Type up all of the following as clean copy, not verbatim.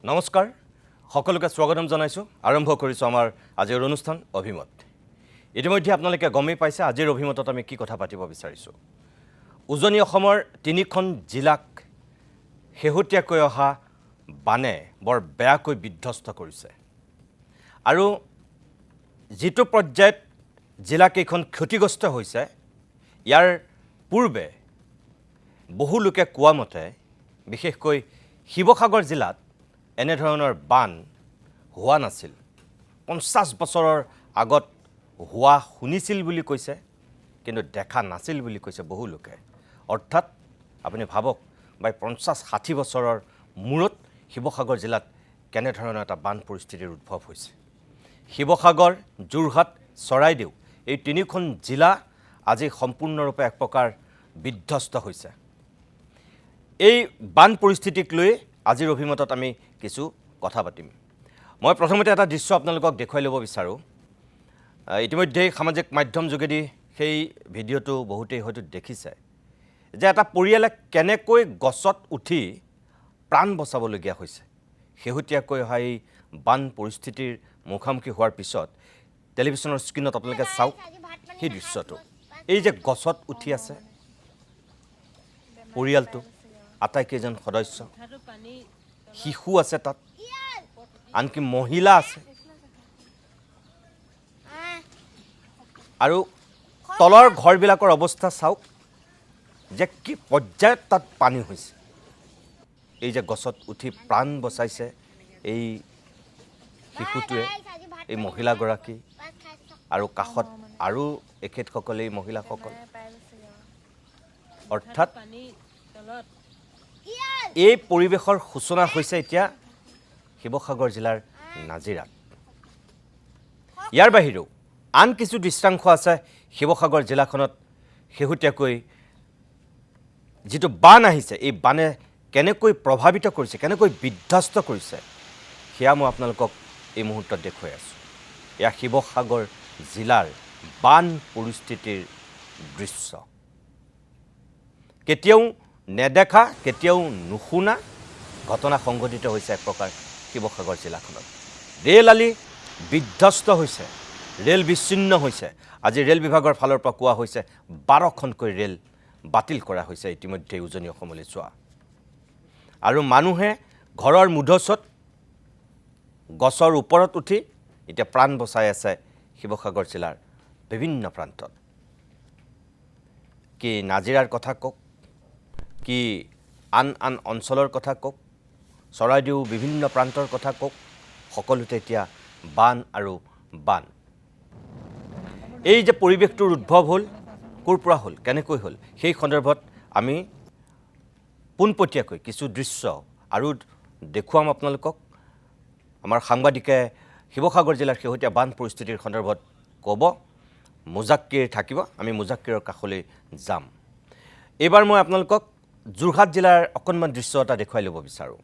নমস্কাৰ সকলোকে স্বাগতম জনাইছো আৰম্ভ কৰিছো আমাৰ আজিৰ অনুষ্ঠান অভিমত ইতিমধ্যে আপোনালোকে গমেই পাইছে আজিৰ অভিমতত আমি কি কথা পাতিব বিচাৰিছো উজনি অসমৰ তিনিখন জিলাক হেহুটিয়াকৈ অহা বানে বৰ বেয়াকৈ বিধ্বস্ত কৰিছে আৰু যিটো পৰ্যায়ত জিলা কেইখন ক্ষতিগ্ৰস্ত হৈছে ইয়াৰ পূৰ্বে বহু লোকে কোৱা মতে বিশেষকৈ শিৱসাগৰ জিলাত এনে ধৰণৰ বান হোৱা নাছিল 50 বছৰৰ আগত হোৱা শুনিছিল বুলি কৈছে কিন্তু দেখা নাছিল বুলি কৈছে বহু লোকে অৰ্থাৎ আপুনি ভাবক বাই 50-60 বছৰৰ মূৰত শিৱসাগৰ জিলাত কেনে ধৰণৰ এটা বান পৰিস্থিতিৰ উদ্ভৱ হৈছে শিৱসাগৰ যোৰহাট চৰাইদেউ এই তিনিখন জিলা আজি সম্পূৰ্ণৰূপে এক প্ৰকাৰ বিধ্বস্ত হৈছে এই বান পৰিস্থিতিক লৈ আজিৰ অভিমতত আমি কিছু কথা পাতিম মই প্ৰথমতে এটা দৃশ্য আপোনালোকক দেখুৱাই ল'ব বিচাৰো ইতিমধ্যে সামাজিক মাধ্যম যোগেদি সেই ভিডিঅটো বহুতেই হয়তো দেখিছে যে এটা পৰিয়ালে কেনেকৈ গছত উঠি প্ৰাণ বচাবলগীয়া হৈছে হেহুটিয়াকৈ হাই বান পৰিস্থিতিৰ মুখামুখি হোৱাৰ পিছত টেলিভিছনৰ স্ক্ৰীনত আপোনালোকে চাওক সেই দৃশ্যটো এই যে গছত উঠি আছে পৰিয়ালটো আটাইকেইজন সদস্য শিশু আছে তাত আনকি মহিলা আছে আৰু তলৰ ঘৰবিলাকৰ অৱস্থা চাওক যে কি পৰ্যায়ত তাত পানী হৈছে এই যে গছত উঠি প্ৰাণ বচাইছে এই শিশুটোৱে এই মহিলাগৰাকী আৰু কাষত আৰু এখেতসকলে এই মহিলাসকল অৰ্থাৎ এই পৰিৱেশৰ সূচনা হৈছে এতিয়া শিৱসাগৰ জিলাৰ নাজিৰাত ইয়াৰ বাহিৰেও আন কিছু দৃশ্যাংশ আছে শিৱসাগৰ জিলাখনত হেহুটিয়াকৈ যিটো বান আহিছে এই বানে কেনেকৈ প্ৰভাৱিত কৰিছে কেনেকৈ বিধ্বস্ত কৰিছে সেয়া মই আপোনালোকক এই মুহূৰ্তত দেখুৱাই আছোঁ এয়া শিৱসাগৰ জিলাৰ বান পৰিস্থিতিৰ দৃশ্য কেতিয়াও নেদেখা কেতিয়াও নুশুনা ঘটনা সংঘটিত হৈছে এক প্ৰকাৰ শিৱসাগৰ জিলাখনত ৰেল আলি বিধ্বস্ত হৈছে ৰেল বিচ্ছিন্ন হৈছে আজি ৰেল বিভাগৰ ফালৰ পৰা কোৱা হৈছে 12খনকৈ ৰেল বাতিল কৰা হৈছে ইতিমধ্যে উজনি অসমলৈ যোৱা আৰু মানুহে ঘৰৰ মুধচত গছৰ ওপৰত উঠি এতিয়া প্ৰাণ বচাই আছে শিৱসাগৰ জিলাৰ বিভিন্ন প্ৰান্তত কি নাজিৰাৰ কথা কওক কি আন আন অঞ্চলৰ কথা কওক চৰাইদেউ বিভিন্ন প্ৰান্তৰ কথা কওক সকলোতে এতিয়া বান আৰু বান এই যে পৰিৱেশটোৰ উদ্ভৱ হ'ল ক'ৰ পৰা হ'ল কেনেকৈ হ'ল সেই সন্দৰ্ভত আমি পোনপটীয়াকৈ কিছু দৃশ্য আৰু দেখুৱাম আপোনালোকক আমাৰ সাংবাদিকে শিৱসাগৰ জিলাৰ শেহতীয়া বান পৰিস্থিতিৰ সন্দৰ্ভত ক'ব মুজাক্কিৰ থাকিব আমি মুজাক্কিৰৰ কাষলৈ যাম এইবাৰ মই আপোনালোকক যোৰহাট জিলাৰ অকণমান দৃশ্য এটা দেখুৱাই ল'ব বিচাৰোঁ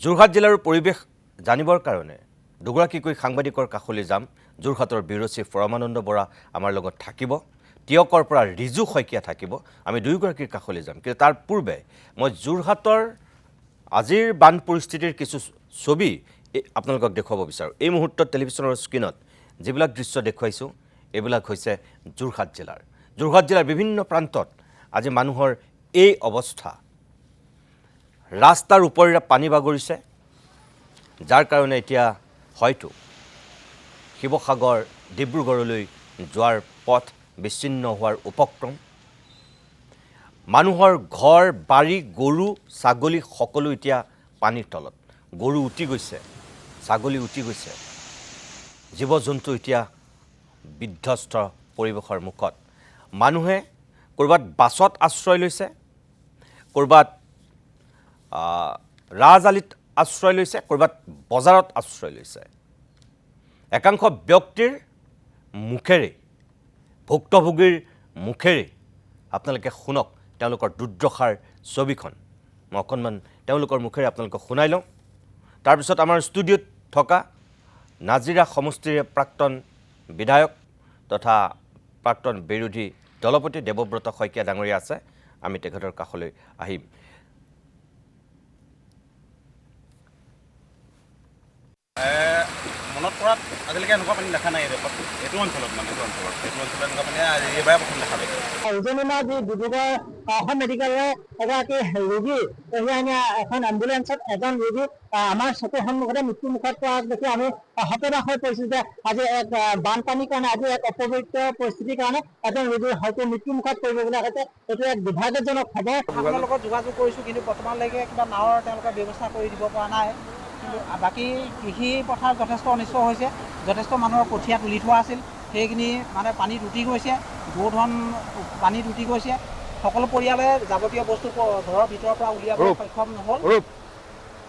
যোৰহাট জিলাৰ পৰিৱেশ জানিবৰ কাৰণে দুগৰাকীকৈ সাংবাদিকৰ কাষলৈ যাম যোৰহাটৰ ব্যুৰ চিফ পৰমানন্দ বৰা আমাৰ লগত থাকিব টিয়কৰ পৰা ৰিজু শইকীয়া থাকিব আমি দুয়োগৰাকীৰ কাষলৈ যাম কিন্তু তাৰ পূৰ্বে মই যোৰহাটৰ আজিৰ বান পৰিস্থিতিৰ কিছু ছবি আপোনালোকক দেখুৱাব বিচাৰোঁ এই মুহূৰ্তত টেলিভিছনৰ স্ক্ৰীনত যিবিলাক দৃশ্য দেখুৱাইছোঁ এইবিলাক হৈছে যোৰহাট জিলাৰ বিভিন্ন প্ৰান্তত আজি মানুহৰ এই অৱস্থা ৰাস্তাৰ ওপৰেৰে পানী বাগৰিছে যাৰ কাৰণে এতিয়া হয়তো শিৱসাগৰ ডিব্ৰুগড়লৈ যোৱাৰ পথ বিচ্ছিন্ন হোৱাৰ উপক্ৰম মানুহৰ ঘৰ বাৰী গৰু ছাগলী সকলো এতিয়া পানীৰ তলত গৰু উটি গৈছে ছাগলী উটি গৈছে জীৱ জন্তু এতিয়া বিধ্বস্ত পৰিৱেশৰ মুখত মানুহে ক'ৰবাত বাছত আশ্ৰয় লৈছে ক'ৰবাত ৰাজআলিত আশ্ৰয় লৈছে ক'ৰবাত বজাৰত আশ্ৰয় লৈছে একাংশ ব্যক্তিৰ মুখেৰে ভুক্তভোগীৰ মুখেৰে আপোনালোকে শুনক তেওঁলোকৰ দুৰ্দশাৰ ছবিখন মই অকণমান তেওঁলোকৰ মুখেৰে আপোনালোকক শুনাই লওঁ তাৰপিছত আমাৰ ষ্টুডিঅ'ত থকা নাজিৰা সমষ্টিৰ প্ৰাক্তন বিধায়ক তথা প্ৰাক্তন বিৰোধী দলপতি দেৱব্ৰত শইকীয়া ডাঙৰীয়া আছে আমি তেখেতৰ কাষলৈ আহিম মনত পৰাত আজিলৈকে এনেকুৱা পানী দেখা নাই এইটো অঞ্চলত এনেকুৱা পানী এইবাৰে প্ৰথম দেখা পাইছোঁ। উজনি যি ডিব্ৰুগড় অসম মেডিকেলৰে এগৰাকী ৰোগী কঢ়িয়াই নিয়া এখন এম্বুলেঞ্চত এজন ৰোগী আমাৰ চকুৰ সন্মুখতে মৃত্যুমুখত পৰা দেখি আমি হতবাক হৈ পৰিছোঁ যে আজি এক বানপানীৰ কাৰণে আজি এক অপবিত্ৰ পৰিস্থিতিৰ কাৰণে এজন ৰোগী হয়তো মৃত্যুমুখত পৰিবলগীয়া হৈছে। এইটো এক দুৰ্ভাগ্যজনক খবৰ। সকলৰ লগত যোগাযোগ কৰিছোঁ, কিন্তু বৰ্তমানলৈকে কিবা নাৱৰ তেওঁলোকে ব্যৱস্থা কৰি দিব পৰা নাই। কিন্তু বাকী কৃষি পথাৰ যথেষ্ট অনিষ্ট হৈছে, যথেষ্ট মানুহৰ কঠীয়া তুলি থোৱা আছিল, সেইখিনি মানে পানীত উটি গৈছে, গোধন পানীত উটি গৈছে। সকলো পৰিয়ালে যাৱতীয় বস্তু ঘৰৰ ভিতৰৰ পৰা উলিয়াবলৈ সক্ষম নহ'ল।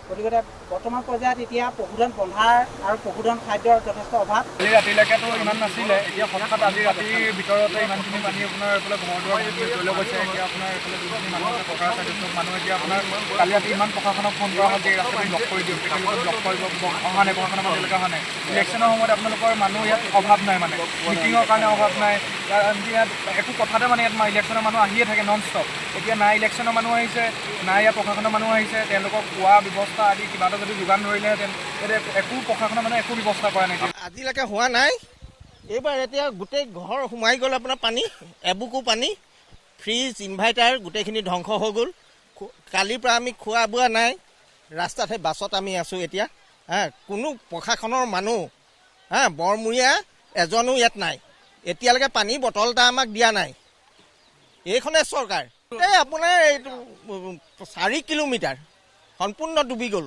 গতিকে বৰ্তমান পৰ্যায়ত এতিয়া পশুধন বন্ধাৰ আৰু পশুধন খাদ্যৰ যথেষ্ট অভাৱ। আজি ৰাতিলৈকেতো ইমান নাছিলে, এতিয়া হঠাৎ আজি ৰাতিৰ ভিতৰতে ইমানখিনি পানী আপোনাৰ এইফালে ঘৰ দুৱাৰ লৈ গৈছে। এতিয়া আপোনাৰ এইফালে যিখিনি মানুহ আছে পথাৰ চাইডত চব মানুহ এতিয়া আপোনাৰ কালি ৰাতি ইমান প্ৰশাসনক ফোন কৰা হ'ল যে এই ৰাস্তাটো ব্লক কৰি দিয়ক, তেওঁলোকে ব্লক কৰিব অহা নাই, প্ৰশাসনৰ মানুহলৈকে অহা নাই। ইলেকশ্যনৰ সময়ত আপোনালোকৰ মানুহ ইয়াত অভাৱ নাই, মানে মিটিঙৰ কাৰণে অভাৱ নাই, ইয়াত একো কথাতে মানে ইয়াত ইলেকশ্যনৰ মানুহ আহিয়ে থাকে নন ষ্টপ। এতিয়া নাই ইলেকশ্যনৰ মানুহ আহিছে, নাই ইয়াত প্ৰশাসনৰ মানুহ আহিছে, তেওঁলোকক খোৱা ব্যৱস্থা আদি কিবা এটা যদি যোগান ধৰিলেহেঁতেন, এতিয়া একো প্ৰশাসনৰ মানে একো ব্যৱস্থা কৰা নাই। আজিলৈকে হোৱা নাই। এইবাৰ এতিয়া গোটেই ঘৰ সোমাই গ'ল আপোনাৰ পানী, এবুকু পানী, ফ্ৰিজ ইনভাৰ্টাৰ গোটেইখিনি ধ্বংস হৈ গ'ল। কালিৰ পৰা আমি খোৱা বোৱা নাই, ৰাস্তাত সেই বাছত আমি আছোঁ এতিয়া। কোনো প্ৰশাসনৰ মানুহ বৰমূৰীয়া এজনো ইয়াত নাই। এতিয়ালৈকে পানী বটল এটা আমাক দিয়া নাই। এইখনে চৰকাৰ এই আপোনাৰ এইটো 4 কিলোমিটাৰ সম্পূৰ্ণ ডুবি গ'ল।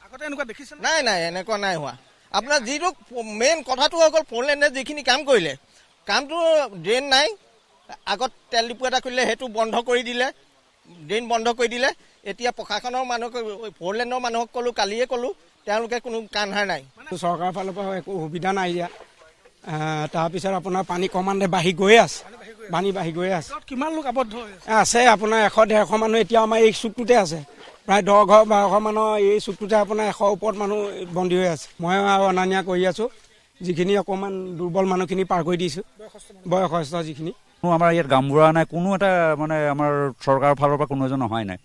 আগতে এনেকুৱা দেখিছে? নাই নাই, এনেকুৱা নাই হোৱা। আপোনাৰ যিটো মেইন কথাটো হৈ গ'ল, 4 লেনে যিখিনি কাম কৰিলে, কামটো ড্ৰেইন নাই। আগত তেল ডিপু এটা কৰিলে, সেইটো বন্ধ কৰি দিলে, ড্ৰেইন বন্ধ কৰি দিলে। এতিয়া প্ৰশাসনৰ মানুহক 4 লেনৰ মানুহক ক'লোঁ, কালিয়ে ক'লোঁ, তেওঁলোকে কোনো কাণসাৰ নাই। চৰকাৰৰ ফালৰ পৰা একো সুবিধা নাই ইয়াত। তাৰপিছত আপোনাৰ পানী ক্ৰমান্বয়ে বাঢ়ি গৈয়ে আছে, পানী বাঢ়ি গৈয়ে আছে। কিমান লোক আবদ্ধ আছে আপোনাৰ 100-150 মানুহ এতিয়া আমাৰ এই চুকটোতে আছে। প্ৰায় 10 ঘৰ 12 ঘৰ মানুহৰ এই চুকটোতে আপোনাৰ 100 ওপৰত মানুহ বন্দী হৈ আছে। মই আৰু অনা নিয়া কৰি আছোঁ, যিখিনি অকণমান দুৰ্বল মানুহখিনি পাৰ কৰি দিছোঁ, বয়সস্থ যিখিনি। আমাৰ ইয়াত গামবুঢ়া নাই, কোনো এটা মানে আমাৰ চৰকাৰৰ ফালৰ পৰা কোনো এজন অহাই নাই।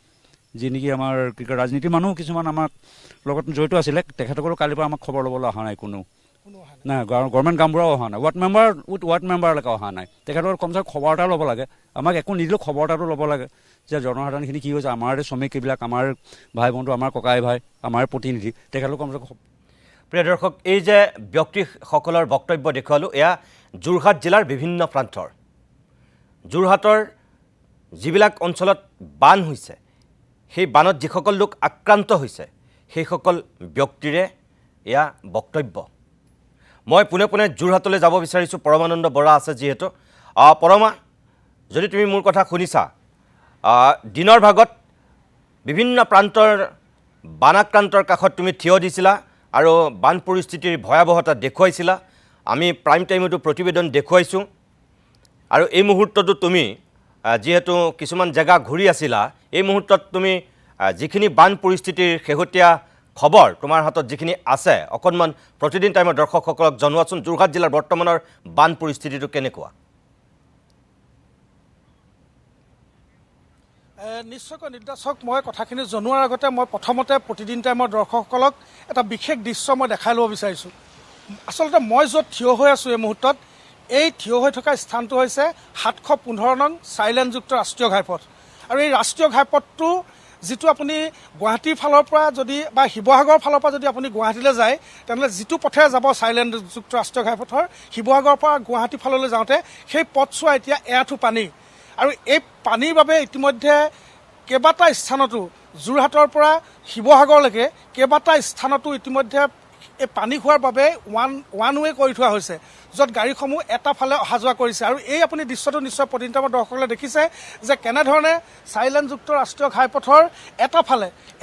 যি নেকি আমাৰ কি কয় ৰাজনীতিৰ মানুহ কিছুমান আমাৰ লগত জড়িত আছিলে, তেখেতসকলৰ কালিৰ পৰা আমাক খবৰ ল'বলৈ অহা নাই কোনো। নাই, গভৰ্ণমেণ্ট গামবুঢ়াও অহা নাই, ৱাৰ্ড মেম্বাৰলৈকে অহা নাই। তেখেতৰ কমচে কম খবৰ এটা ল'ব লাগে। আমাক একো নিদিলেও খবৰ এটাতো ল'ব লাগে যে জনসাধাৰণখিনি কি হৈছে, আমাৰ শ্ৰমিক এইবিলাক, আমাৰ ভাই বন্ধু, আমাৰ ককাই ভাই, আমাৰ প্ৰতিনিধি, তেখেতলোক কমচে কম। প্ৰিয় দৰ্শক, এই যে ব্যক্তিসকলৰ বক্তব্য দেখুৱালোঁ, এয়া যোৰহাট জিলাৰ বিভিন্ন প্ৰান্তৰ। যোৰহাটৰ যিবিলাক অঞ্চলত বান হৈছে, সেই বানত যিসকল লোক আক্ৰান্ত হৈছে, সেইসকল ব্যক্তিৰে এয়া বক্তব্য। মই পোনে পোনে যোৰহাটলৈ যাব বিচাৰিছোঁ। পৰমানন্দ বৰা আছে যিহেতু। পৰমা, যদি তুমি মোৰ কথা শুনিছা, দিনৰ ভাগত বিভিন্ন প্ৰান্তৰ বানাক্ৰান্তৰ কাষত তুমি থিয় দিছিলা আৰু বান পৰিস্থিতিৰ ভয়াৱহতা দেখুৱাইছিলা। আমি প্ৰাইম টাইমতো প্ৰতিবেদন দেখুৱাইছোঁ। আৰু এই মুহূৰ্ততো তুমি যিহেতু কিছুমান জেগা ঘূৰি আছিলা, এই মুহূৰ্তত তুমি যিখিনি বান পৰিস্থিতিৰ শেহতীয়া খবৰ তোমাৰ হাতত যিখিনি আছে, অকণমান প্ৰতিদিন টাইমৰ দৰ্শকসকলক জনোৱাচোন। যোৰহাট জিলাৰ বৰ্তমানৰ বান পৰিস্থিতিটো কেনেকুৱা? নিশ্চয়কৈ নিৰ্দেশক, মই কথাখিনি জনোৱাৰ আগতে মই প্ৰথমতে প্ৰতিদিন টাইমৰ দৰ্শকসকলক এটা বিশেষ দৃশ্য মই দেখাই ল'ব বিচাৰিছোঁ। আচলতে মই য'ত থিয় হৈ আছোঁ এই মুহূৰ্তত, এই থিয় হৈ থকা স্থানটো হৈছে 715 নং চাইলেণ্ডযুক্ত ৰাষ্ট্ৰীয় ঘাইপথ। আৰু এই ৰাষ্ট্ৰীয় ঘাইপথটো যিটো আপুনি গুৱাহাটীৰ ফালৰ পৰা যদি বা শিৱসাগৰৰ ফালৰ পৰা যদি আপুনি গুৱাহাটীলৈ যায়, তেনেহ'লে যিটো পথেৰে যাব চাইলেণ্ডযুক্ত ৰাষ্ট্ৰীয় ঘাইপথৰ, শিৱসাগৰৰ পৰা গুৱাহাটী ফাললৈ যাওঁতে সেই পথছোৱা এতিয়া এআঁঠু পানী। আৰু এই পানীৰ বাবে ইতিমধ্যে কেইবাটা স্থানতো, যোৰহাটৰ পৰা শিৱসাগৰলৈকে কেইবাটা স্থানতো ইতিমধ্যে এই পানী হোৱাৰ বাবে ওৱান ৱে কৰি থোৱা হৈছে, য'ত গাড়ীসমূহ এটা ফালে অহা যোৱা কৰিছে। আৰু এই আপুনি দৃশ্যটো নিশ্চয় প্ৰতিদিন টাইমৰ দৰ্শকসকলে দেখিছে যে কেনেধৰণে চাইলেণ্ডযুক্ত ৰাষ্ট্ৰীয় ঘাইপথৰ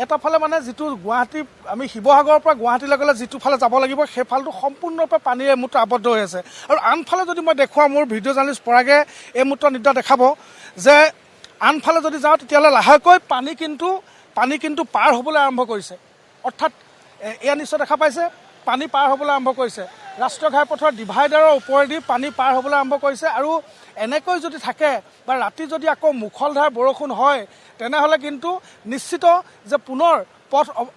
এটা ফালে মানে যিটো গুৱাহাটী, আমি শিৱসাগৰৰ পৰা গুৱাহাটীলৈ গ'লে যিটো ফালে যাব লাগিব, সেই ফালটো সম্পূৰ্ণৰূপে পানীৰে এই মুহূৰ্তত আবদ্ধ হৈ আছে। আৰু আনফালে যদি মই দেখুৱাওঁ, মোৰ ভিডিঅ' জাৰ্নেলিষ্ট পৰাগে এই মুহূৰ্তত নিৰ্দেশ দেখাব যে আনফালে যদি যাওঁ, তেতিয়াহ'লে লাহেকৈ পানী কিন্তু পাৰ হ'বলৈ আৰম্ভ কৰিছে। অৰ্থাৎ এয়া নিশ্চয় দেখা পাইছে, পানী পাৰ হ'বলৈ আৰম্ভ কৰিছে। ৰাষ্ট্ৰীয় ঘাইপথৰ ডিভাইডাৰৰ ওপৰেদি পানী পাৰ হ'বলৈ আৰম্ভ কৰিছে। আৰু এনেকৈ যদি থাকে বা ৰাতি যদি আকৌ মুখলধাৰ বৰষুণ হয় তেনেহ'লে কিন্তু নিশ্চিত যে পুনৰ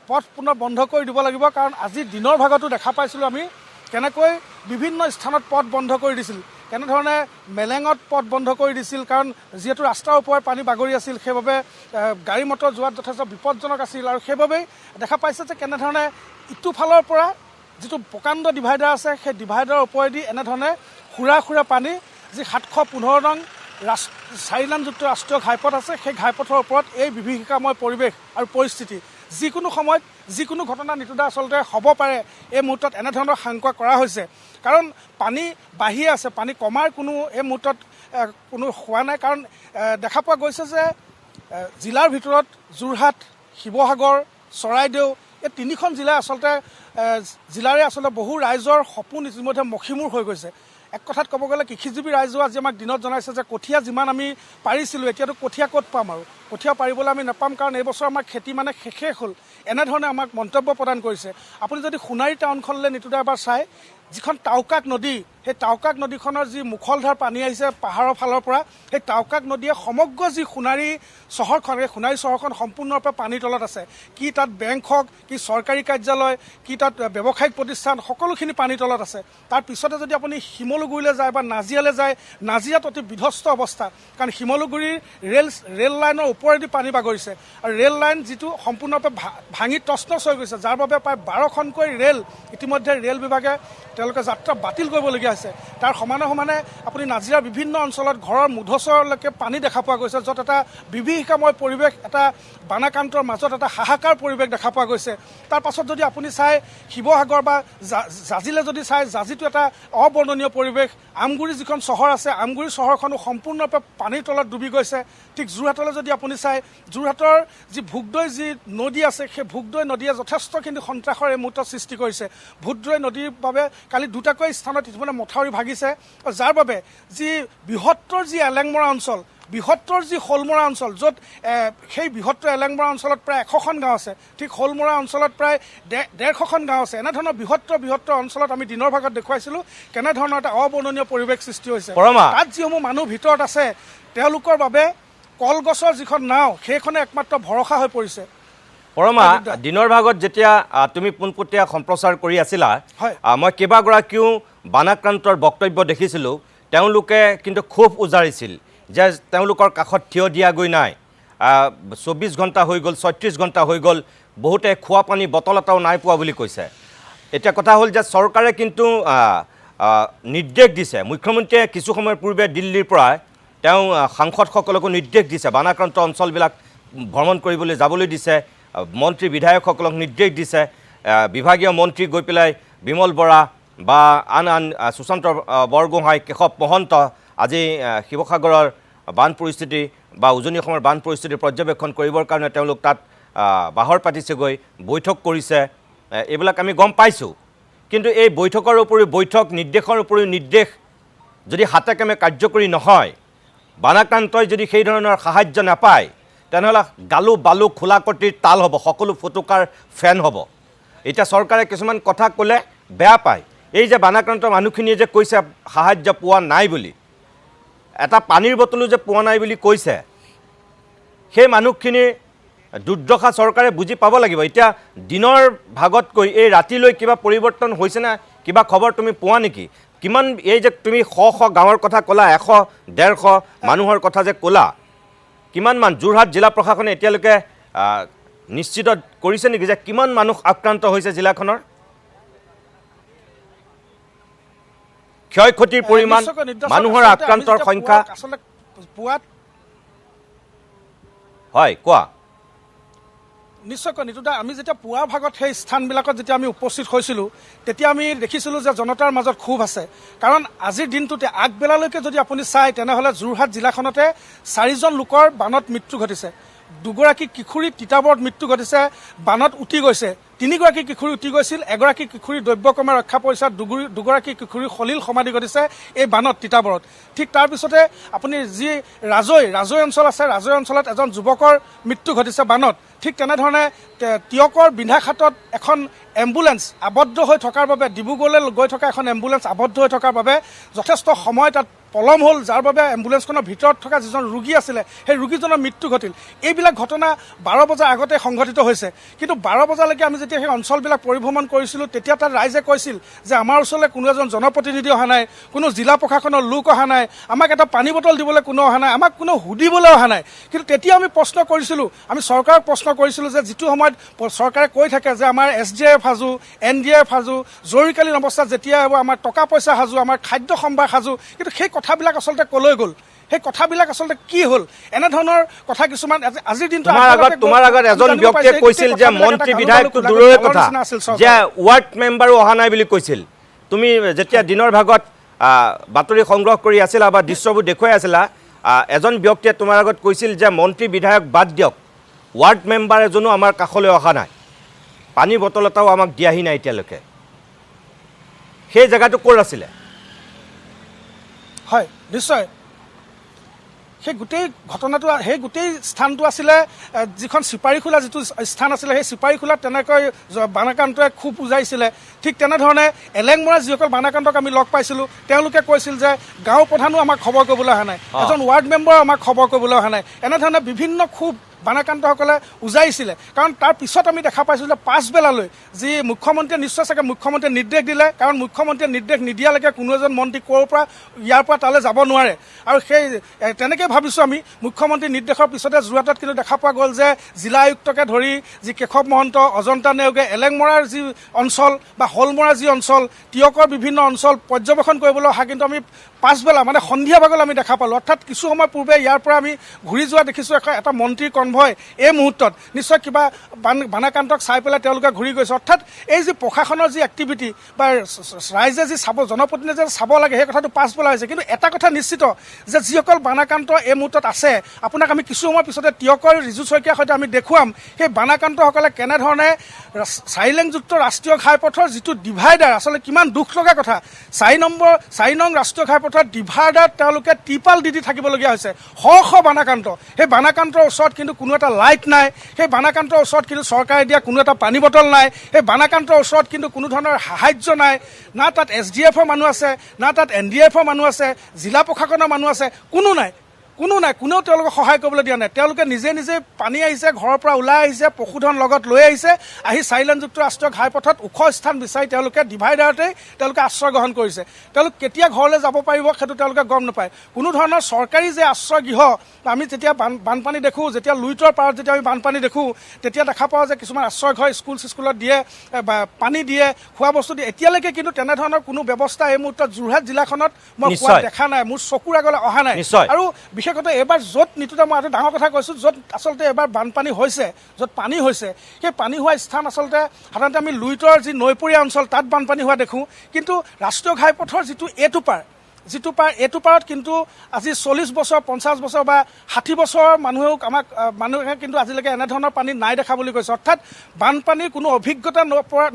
পথ পুনৰ বন্ধ কৰি দিব লাগিব। কাৰণ আজি দিনৰ ভাগতো দেখা পাইছিলোঁ আমি কেনেকৈ বিভিন্ন স্থানত পথ বন্ধ কৰি দিছিল, কেনেধৰণে মেলেঙত পথ বন্ধ কৰি দিছিল। কাৰণ যিহেতু ৰাস্তাৰ ওপৰত পানী বাগৰি আছিল, সেইবাবে গাড়ী মটৰ যোৱাত যথেষ্ট বিপদজনক আছিল। আৰু সেইবাবেই দেখা পাইছে যে কেনেধৰণে ইটো ফালৰ পৰা যিটো প্ৰকাণ্ড ডিভাইডাৰ আছে সেই ডিভাইডাৰৰ ওপৰেদি এনেধৰণে সুৰা পানী, যি 715 নং 4 লাইনযুক্ত ৰাষ্ট্ৰীয় ঘাইপথ আছে, সেই ঘাইপথৰ ওপৰত এই বিভীষিকাময় পৰিৱেশ আৰু পৰিস্থিতি। যিকোনো সময়ত যিকোনো ঘটনা নিতুদা আচলতে হ'ব পাৰে, এই মুহূৰ্তত এনেধৰণৰ শংকা কৰা হৈছে। কাৰণ পানী বাঢ়িয়ে আছে, পানী কমাৰ কোনো এই মুহূৰ্তত কোনো হোৱা নাই। কাৰণ দেখা পোৱা গৈছে যে জিলাৰ ভিতৰত যোৰহাট, শিৱসাগৰ, চৰাইদেউ এই 3খন জিলাই আচলতে জিলাৰে আচলতে বহু ৰাইজৰ সপোন ইতিমধ্যে মষিমূৰ হৈ গৈছে। এক কথাত ক'ব গ'লে কৃষিজীৱী ৰাইজেও আজি আমাক দিনত জনাইছে যে কঠীয়া যিমান আমি পাৰিছিলোঁ, এতিয়াতো কঠীয়া ক'ত পাম আৰু, কঠীয়া পাৰিবলৈ আমি নাপাম, কাৰণ এইবছৰ আমাৰ খেতি মানে শেষেই হ'ল, এনেধৰণে আমাক মন্তব্য প্ৰদান কৰিছে। আপুনি যদি সোণাৰী টাউনখনলৈ নিতুদা এবাৰ চাই, যিখন টাউকাক নদী, সেই টাউকাক নদীখনৰ যি মুখলধাৰ পানী আহিছে পাহাৰৰ ফালৰ পৰা, সেই টাউকাক নদীয়ে সমগ্ৰ যি সোণাৰী চহৰখন, এই সোণাৰী চহৰখন সম্পূৰ্ণৰূপে পানীৰ তলত আছে। কি তাত বেংক হওক, কি চৰকাৰী কাৰ্যালয়, কি তাত ব্যৱসায়িক প্ৰতিষ্ঠান, সকলোখিনি পানীৰ তলত আছে। তাৰ পিছতে যদি আপুনি শিমলুগুৰিলৈ যায় বা নাজিৰালৈ যায়, নাজিৰাত অতি বিধ্বস্ত অৱস্থা। কাৰণ শিমলুগুৰিৰ ৰেল লাইনৰ ওপৰেদি পানী বাগৰিছে, আৰু ৰেল লাইন যিটো সম্পূৰ্ণৰূপে ভাঙি তছনছ হৈ গৈছে, যাৰ বাবে প্ৰায় 12খনকৈ ৰেল ইতিমধ্যে ৰেল বিভাগে তেওঁলোকে যাত্ৰা বাতিল কৰিবলগীয়া হৈছে। তাৰ সমানে সমানে আপুনি নাজিৰাৰ বিভিন্ন অঞ্চলত ঘৰৰ মুধচৰলৈকে পানী দেখা পোৱা গৈছে, য'ত এটা বিভীষিকাময় পৰিৱেশ, এটা বানাক্ৰান্তৰ মাজত এটা হাহাকাৰ পৰিৱেশ দেখা পোৱা গৈছে। তাৰ পাছত যদি আপুনি চাই শিৱসাগৰ বা জাজিলৈ যদি চাই, জাজিটো এটা অবৰ্ণনীয় পৰিৱেশ। আমগুৰি যিখন চহৰ আছে, আমগুৰি চহৰখনো সম্পূৰ্ণৰূপে পানীৰ তলত ডুবি গৈছে। ঠিক যোৰহাটলৈ যদি আপুনি চাই, যোৰহাটৰ যি ভোগদৈ যি নদী আছে, সেই ভোগদৈ নদীয়ে যথেষ্টখিনি সন্ত্ৰাসৰ এই মুহূৰ্তত সৃষ্টি কৰিছে। ভোগদৈ নদীৰ বাবে কালি 2টাকৈ স্থানত ইতিমধ্যে মথাউৰি ভাগিছে, যাৰ বাবে যি বৃহত্তৰ যি এলেংমৰা অঞ্চল, বৃহত্তৰ যি শোলমৰা অঞ্চল, য'ত সেই বৃহত্তৰ এলেংমৰা অঞ্চলত প্ৰায় 100খন গাঁও আছে, ঠিক শোলমৰা অঞ্চলত প্ৰায় 150খন গাঁও আছে। এনেধৰণৰ বৃহত্তৰ অঞ্চলত আমি দিনৰ ভাগত দেখুৱাইছিলোঁ কেনেধৰণৰ এটা অবৰ্ণনীয় পৰিৱেশ সৃষ্টি হৈছে। তাত যিসমূহ মানুহ ভিতৰত আছে, তেওঁলোকৰ বাবে কলগছৰ যিখন নাও, সেইখনে একমাত্ৰ ভৰসা হৈ পৰিছে। পৰমা, দিনৰ ভাগত যেতিয়া তুমি পোনপটীয়া সম্প্ৰচাৰ কৰি আছিলা, মই কেইবাগৰাকীও বানাক্ৰান্তৰ বক্তব্য দেখিছিলোঁ। তেওঁলোকে কিন্তু ক্ষোভ উজাৰিছিল যে তেওঁলোকৰ কাষত থিয় দিয়াগৈ নাই, 24 ঘণ্টা হৈ গ'ল, 36 ঘণ্টা হৈ গ'ল, বহুতে খোৱা পানী বটল এটাও নাই পোৱা বুলি কৈছে। এতিয়া কথা হ'ল যে চৰকাৰে কিন্তু নিৰ্দেশ দিছে, মুখ্যমন্ত্ৰীয়ে কিছু সময়ৰ পূৰ্বে দিল্লীৰ পৰা তেওঁ সাংসদসকলকো নিৰ্দেশ দিছে, বানাক্ৰান্ত অঞ্চলবিলাক ভ্ৰমণ কৰিবলৈ যাবলৈ দিছে, মন্ত্ৰী বিধায়কসকলক নিৰ্দেশ দিছে। বিভাগীয় মন্ত্ৰী গৈ পেলাই বিমল বৰা বা আন সুশান্ত বৰগোহাঁই, কেশৱ মহন্ত আজি শিৱসাগৰৰ বান পৰিস্থিতি বা উজনি অসমৰ বান পৰিস্থিতি পৰ্যবেক্ষণ কৰিবৰ কাৰণে তেওঁলোক তাত বাহৰ পাতিছেগৈ, বৈঠক কৰিছে, এইবিলাক আমি গম পাইছোঁ। কিন্তু এই বৈঠকৰ উপৰিও বৈঠক, নিৰ্দেশৰ উপৰিও নিৰ্দেশ যদি হাতে কামে কাৰ্যকৰী নহয়, বানাক্ৰান্তই যদি সেই ধৰণৰ সাহায্য নাপায়, তেনেহ'লে গালু বালু খোলাকটিৰ তাল হ'ব, সকলো ফটকাৰ ফেন হ'ব। এতিয়া চৰকাৰে কিছুমান কথা ক'লে বেয়া পায়। এই যে বানাক্ৰান্ত মানুহখিনিয়ে যে কৈছে সাহায্য পোৱা নাই বুলি, এটা পানীৰ বটলো যে পোৱা নাই বুলি কৈছে, সেই মানুহখিনিৰ দুৰ্দশা চৰকাৰে বুজি পাব লাগিব। এতিয়া দিনৰ ভাগতকৈ এই ৰাতিলৈ কিবা পৰিৱৰ্তন হৈছেনে, কিবা খবৰ তুমি পোৱা নেকি? কিমান এই যে তুমি শ গাঁৱৰ কথা ক'লা, 100-150 মানুহৰ কথা যে ক'লা, কিমানমান যোৰহাট জিলা প্ৰশাসনে এতিয়ালৈকে নিশ্চিত কৰিছে নেকি যে কিমান মানুহ আক্ৰান্ত হৈছে জিলাখনৰ? ক্ষয়ক্ষতিৰ পৰিমাণ, মানুহৰ আক্ৰান্তৰ সংখ্যা, হয় কোৱা। নিশ্চয়কৈ নিতুদা, আমি যেতিয়া পুৱাৰ ভাগত সেই স্থানবিলাকত যেতিয়া আমি উপস্থিত হৈছিলোঁ, তেতিয়া আমি দেখিছিলোঁ যে জনতাৰ মাজত ক্ষোভ আছে। কাৰণ আজিৰ দিনটোতে আগবেলালৈকে যদি আপুনি চায়, তেনেহ'লে যোৰহাট জিলাখনতে 4জন লোকৰ বানত মৃত্যু ঘটিছে। 2গৰাকী কিশোৰী তিতাবৰত মৃত্যু ঘটিছে, বানত উটি গৈছে। 3গৰাকী কিশোৰী উটি গৈছিল, 1গৰাকী কিশোৰী দ্ৰব্যকৰ্মে ৰক্ষা পৰিছে, 2গৰাকী কিশোৰী সলিল সমাধি ঘটিছে এই বানত তিতাবৰত। ঠিক তাৰপিছতে আপুনি যি ৰাজৈ অঞ্চল আছে, ৰাজৈ অঞ্চলত এজন যুৱকৰ মৃত্যু ঘটিছে বানত। ঠিক তেনেধৰণে টিয়কৰ বিন্ধাখাটত এখন এম্বুলেঞ্চ আবদ্ধ হৈ থকাৰ বাবে, ডিব্ৰুগড়লৈ গৈ থকা এখন এম্বুলেঞ্চ আবদ্ধ হৈ থকাৰ বাবে যথেষ্ট সময় তাত পলম হ'ল, যাৰ বাবে এম্বুলেঞ্চখনৰ ভিতৰত থকা যিজন ৰোগী আছিলে সেই ৰোগীজনৰ মৃত্যু ঘটিল। এইবিলাক ঘটনা 12 বজাৰ আগতে সংঘটিত হৈছে। কিন্তু 12 বজালৈকে আমি যেতিয়া সেই অঞ্চলবিলাক পৰিভ্ৰমণ কৰিছিলোঁ, তেতিয়া তাত ৰাইজে কৈছিল যে আমাৰ ওচৰলৈ কোনো এজন জনপ্ৰতিনিধি অহা নাই, কোনো জিলা প্ৰশাসনৰ লোক অহা নাই, আমাক এটা পানী বটল দিবলৈ কোনো অহা নাই, আমাক কোনো সুধিবলৈ অহা নাই। কিন্তু তেতিয়া আমি প্ৰশ্ন কৰিছিলোঁ, আমি চৰকাৰক প্ৰশ্ন কৰিছিলোঁ যে যিটো সময়ত চৰকাৰে কৈ থাকে যে আমাৰ SDF সাজু, NDF সাজু, জৰুৰীকালীন অৱস্থাত যেতিয়া হ'ব আমাৰ টকা পইচা সাজু, আমাৰ খাদ্য সম্ভাৰ সাজু, কিন্তু সেই কথাবিলাক আচলতে কলৈ গ'ল? সেই কথাবিলাক আচলতে কি হ'ল? এনেধৰণৰ কথা কিছুমান আজিৰ দিনটো তোমাৰ আগত এজন ব্যক্তিয়ে কৈছিল যে মন্ত্ৰী বিধায়কটো দূৰৰে কথা, যে ৱাৰ্ড মেম্বাৰো অহা নাই বুলি কৈছিল। তুমি যেতিয়া দিনৰ ভাগত বাতৰি সংগ্ৰহ কৰি আছিলা বা দৃশ্যবোৰ দেখুৱাই আছিলা, এজন ব্যক্তিয়ে তোমাৰ আগত কৈছিল যে মন্ত্ৰী বিধায়ক বাদ দিয়ক, ৱাৰ্ড মেম্বাৰ এজনো আমাৰ কাষলৈ অহা নাই, পানী বটল এটাও আমাক দিয়াহি নাই এতিয়ালৈকে। সেই জেগাটো ক'ৰ আছিলে? হয়, নিশ্চয়। সেই গোটেই ঘটনাটো, সেই গোটেই স্থানটো আছিলে যিখন চিপাৰীখোলা যিটো স্থান আছিলে, সেই চিপাৰীখোলাত তেনেকৈ বানাকান্তই খুব বুজাইছিলে। ঠিক তেনেধৰণে এলেংমৰা যিসকল বানাকান্তক আমি লগ পাইছিলোঁ, তেওঁলোকে কৈছিল যে গাঁও প্ৰধানো আমাক খবৰ কৰিবলৈ অহা নাই, এজন ৱাৰ্ড মেম্বাৰো আমাক খবৰ কৰিবলৈ অহা নাই। এনেধৰণে বিভিন্ন খুব বানাকান্তসকলে উজাইছিলে। কাৰণ তাৰ পিছত আমি দেখা পাইছোঁ যে পাছবেলালৈ যি মুখ্যমন্ত্ৰীয়ে নিশ্চয় চাগে মুখ্যমন্ত্ৰীয়ে নিৰ্দেশ দিলে, কাৰণ মুখ্যমন্ত্ৰীয়ে নিৰ্দেশ নিদিয়ালৈকে কোনো এজন মন্ত্ৰী ক'ৰ পৰা ইয়াৰ পৰা তালৈ যাব নোৱাৰে। আৰু সেই তেনেকৈ ভাবিছোঁ আমি মুখ্যমন্ত্ৰীৰ নিৰ্দেশৰ পিছতে যোৰহাটত কিন্তু দেখা পোৱা গ'ল যে জিলা আয়ুক্তকে ধৰি যি কেশৱ মহন্ত, অজন্তা নেওগে এলেংমৰাৰ যি অঞ্চল বা শলমৰাৰ যি অঞ্চল, টিয়কৰ বিভিন্ন অঞ্চল পৰ্যবেক্ষণ কৰিবলৈ অহা কিন্তু আমি পাছবেলা মানে সন্ধিয়া ভাগলৈ আমি দেখা পালোঁ। অৰ্থাৎ কিছু সময় পূৰ্বে ইয়াৰ পৰা আমি ঘূৰি যোৱা দেখিছোঁ এটা মন্ত্ৰীৰ কনভয় এই মুহূৰ্তত নিশ্চয় কিবা বানাকান্তক চাই পেলাই তেওঁলোকে ঘূৰি গৈছে। অৰ্থাৎ এই যি প্ৰশাসনৰ যি এক্টিভিটি বা ৰাইজে যি চাব, জনপ্ৰতিনিধিয়ে যে চাব লাগে, সেই কথাটো পাছবেলা হৈছে। কিন্তু এটা কথা নিশ্চিত যে যিসকল বানাকান্ত এই মুহূৰ্তত আছে, আপোনাক আমি কিছু সময় পিছতে টিয়কৰ ৰিজু শইকীয়াৰ সৈতে আমি দেখুৱাম সেই বানাকান্তসকলে কেনেধৰণে চাৰিলেংযুক্ত ৰাষ্ট্ৰীয় ঘাইপথৰ যিটো ডিভাইডাৰ, আচলতে কিমান দুখ লগা কথা, 4 নং ৰাষ্ট্ৰীয় ঘাইপথৰ ডিভাইডাৰত তেওঁলোকে ত্ৰিপাল দি থাকিবলগীয়া হৈছে। শ বানাকান্ত, সেই বানাকান্তৰ ওচৰত কিন্তু কোনো এটা লাইট নাই, সেই বানাকান্তৰ ওচৰত কিন্তু চৰকাৰে দিয়া কোনো এটা পানী বটল নাই, সেই বানাকান্তৰ ওচৰত কিন্তু কোনো ধৰণৰ সাহায্য নাই। না তাত SDFৰ মানুহ আছে, না তাত NDFৰ মানুহ আছে, জিলা প্ৰশাসনৰ মানুহ আছে, কোনো নাই। কোনেও তেওঁলোকক সহায় কৰিবলৈ দিয়া নাই। তেওঁলোকে নিজে নিজে পানী আহিছে, ঘৰৰ পৰা ওলাই আহিছে, পশুধন লগত লৈ আহিছে, আহি চাৰিলেনযুক্ত ৰাষ্ট্ৰীয় ঘাইপথত ওখ স্থান বিচাৰি তেওঁলোকে ডিভাইডাৰতেই তেওঁলোকে আশ্ৰয় গ্ৰহণ কৰিছে। তেওঁলোক কেতিয়া ঘৰলৈ যাব পাৰিব সেইটো তেওঁলোকে গম নাপায়। কোনো ধৰণৰ চৰকাৰী যে আশ্ৰয় গৃহ, আমি যেতিয়া বানপানী দেখোঁ, যেতিয়া লুইতৰ পাৰত যেতিয়া আমি বানপানী দেখোঁ, তেতিয়া দেখা পাওঁ যে কিছুমান আশ্ৰয় ঘৰ স্কুলত দিয়ে, পানী দিয়ে, খোৱা বস্তু দিয়ে। এতিয়ালৈকে কিন্তু তেনেধৰণৰ কোনো ব্যৱস্থা এই মুহূৰ্তত যোৰহাট জিলাখনত মই পোৱা দেখা নাই, মোৰ চকুৰ আগলৈ অহা নাই। আৰু বিশেষকৈ এইবাৰ য'ত নিতুতে মই এটা ডাঙৰ কথা কৈছোঁ, য'ত আচলতে এইবাৰ বানপানী হৈছে, য'ত পানী হৈছে, সেই পানী হোৱা স্থান আচলতে সাধাৰণতে আমি লুইতৰ যি নৈপৰীয়া অঞ্চল তাত বানপানী হোৱা দেখোঁ। কিন্তু ৰাষ্ট্ৰীয় ঘাইপথৰ যিটো পাৰ এইটো পাৰত কিন্তু আজি 40 বছৰ, 50 বছৰ বা 60 বছৰৰ মানুহে কিন্তু আজিলৈকে এনেধৰণৰ পানী নাই দেখা বুলি কৈছে। অৰ্থাৎ বানপানীৰ কোনো অভিজ্ঞতা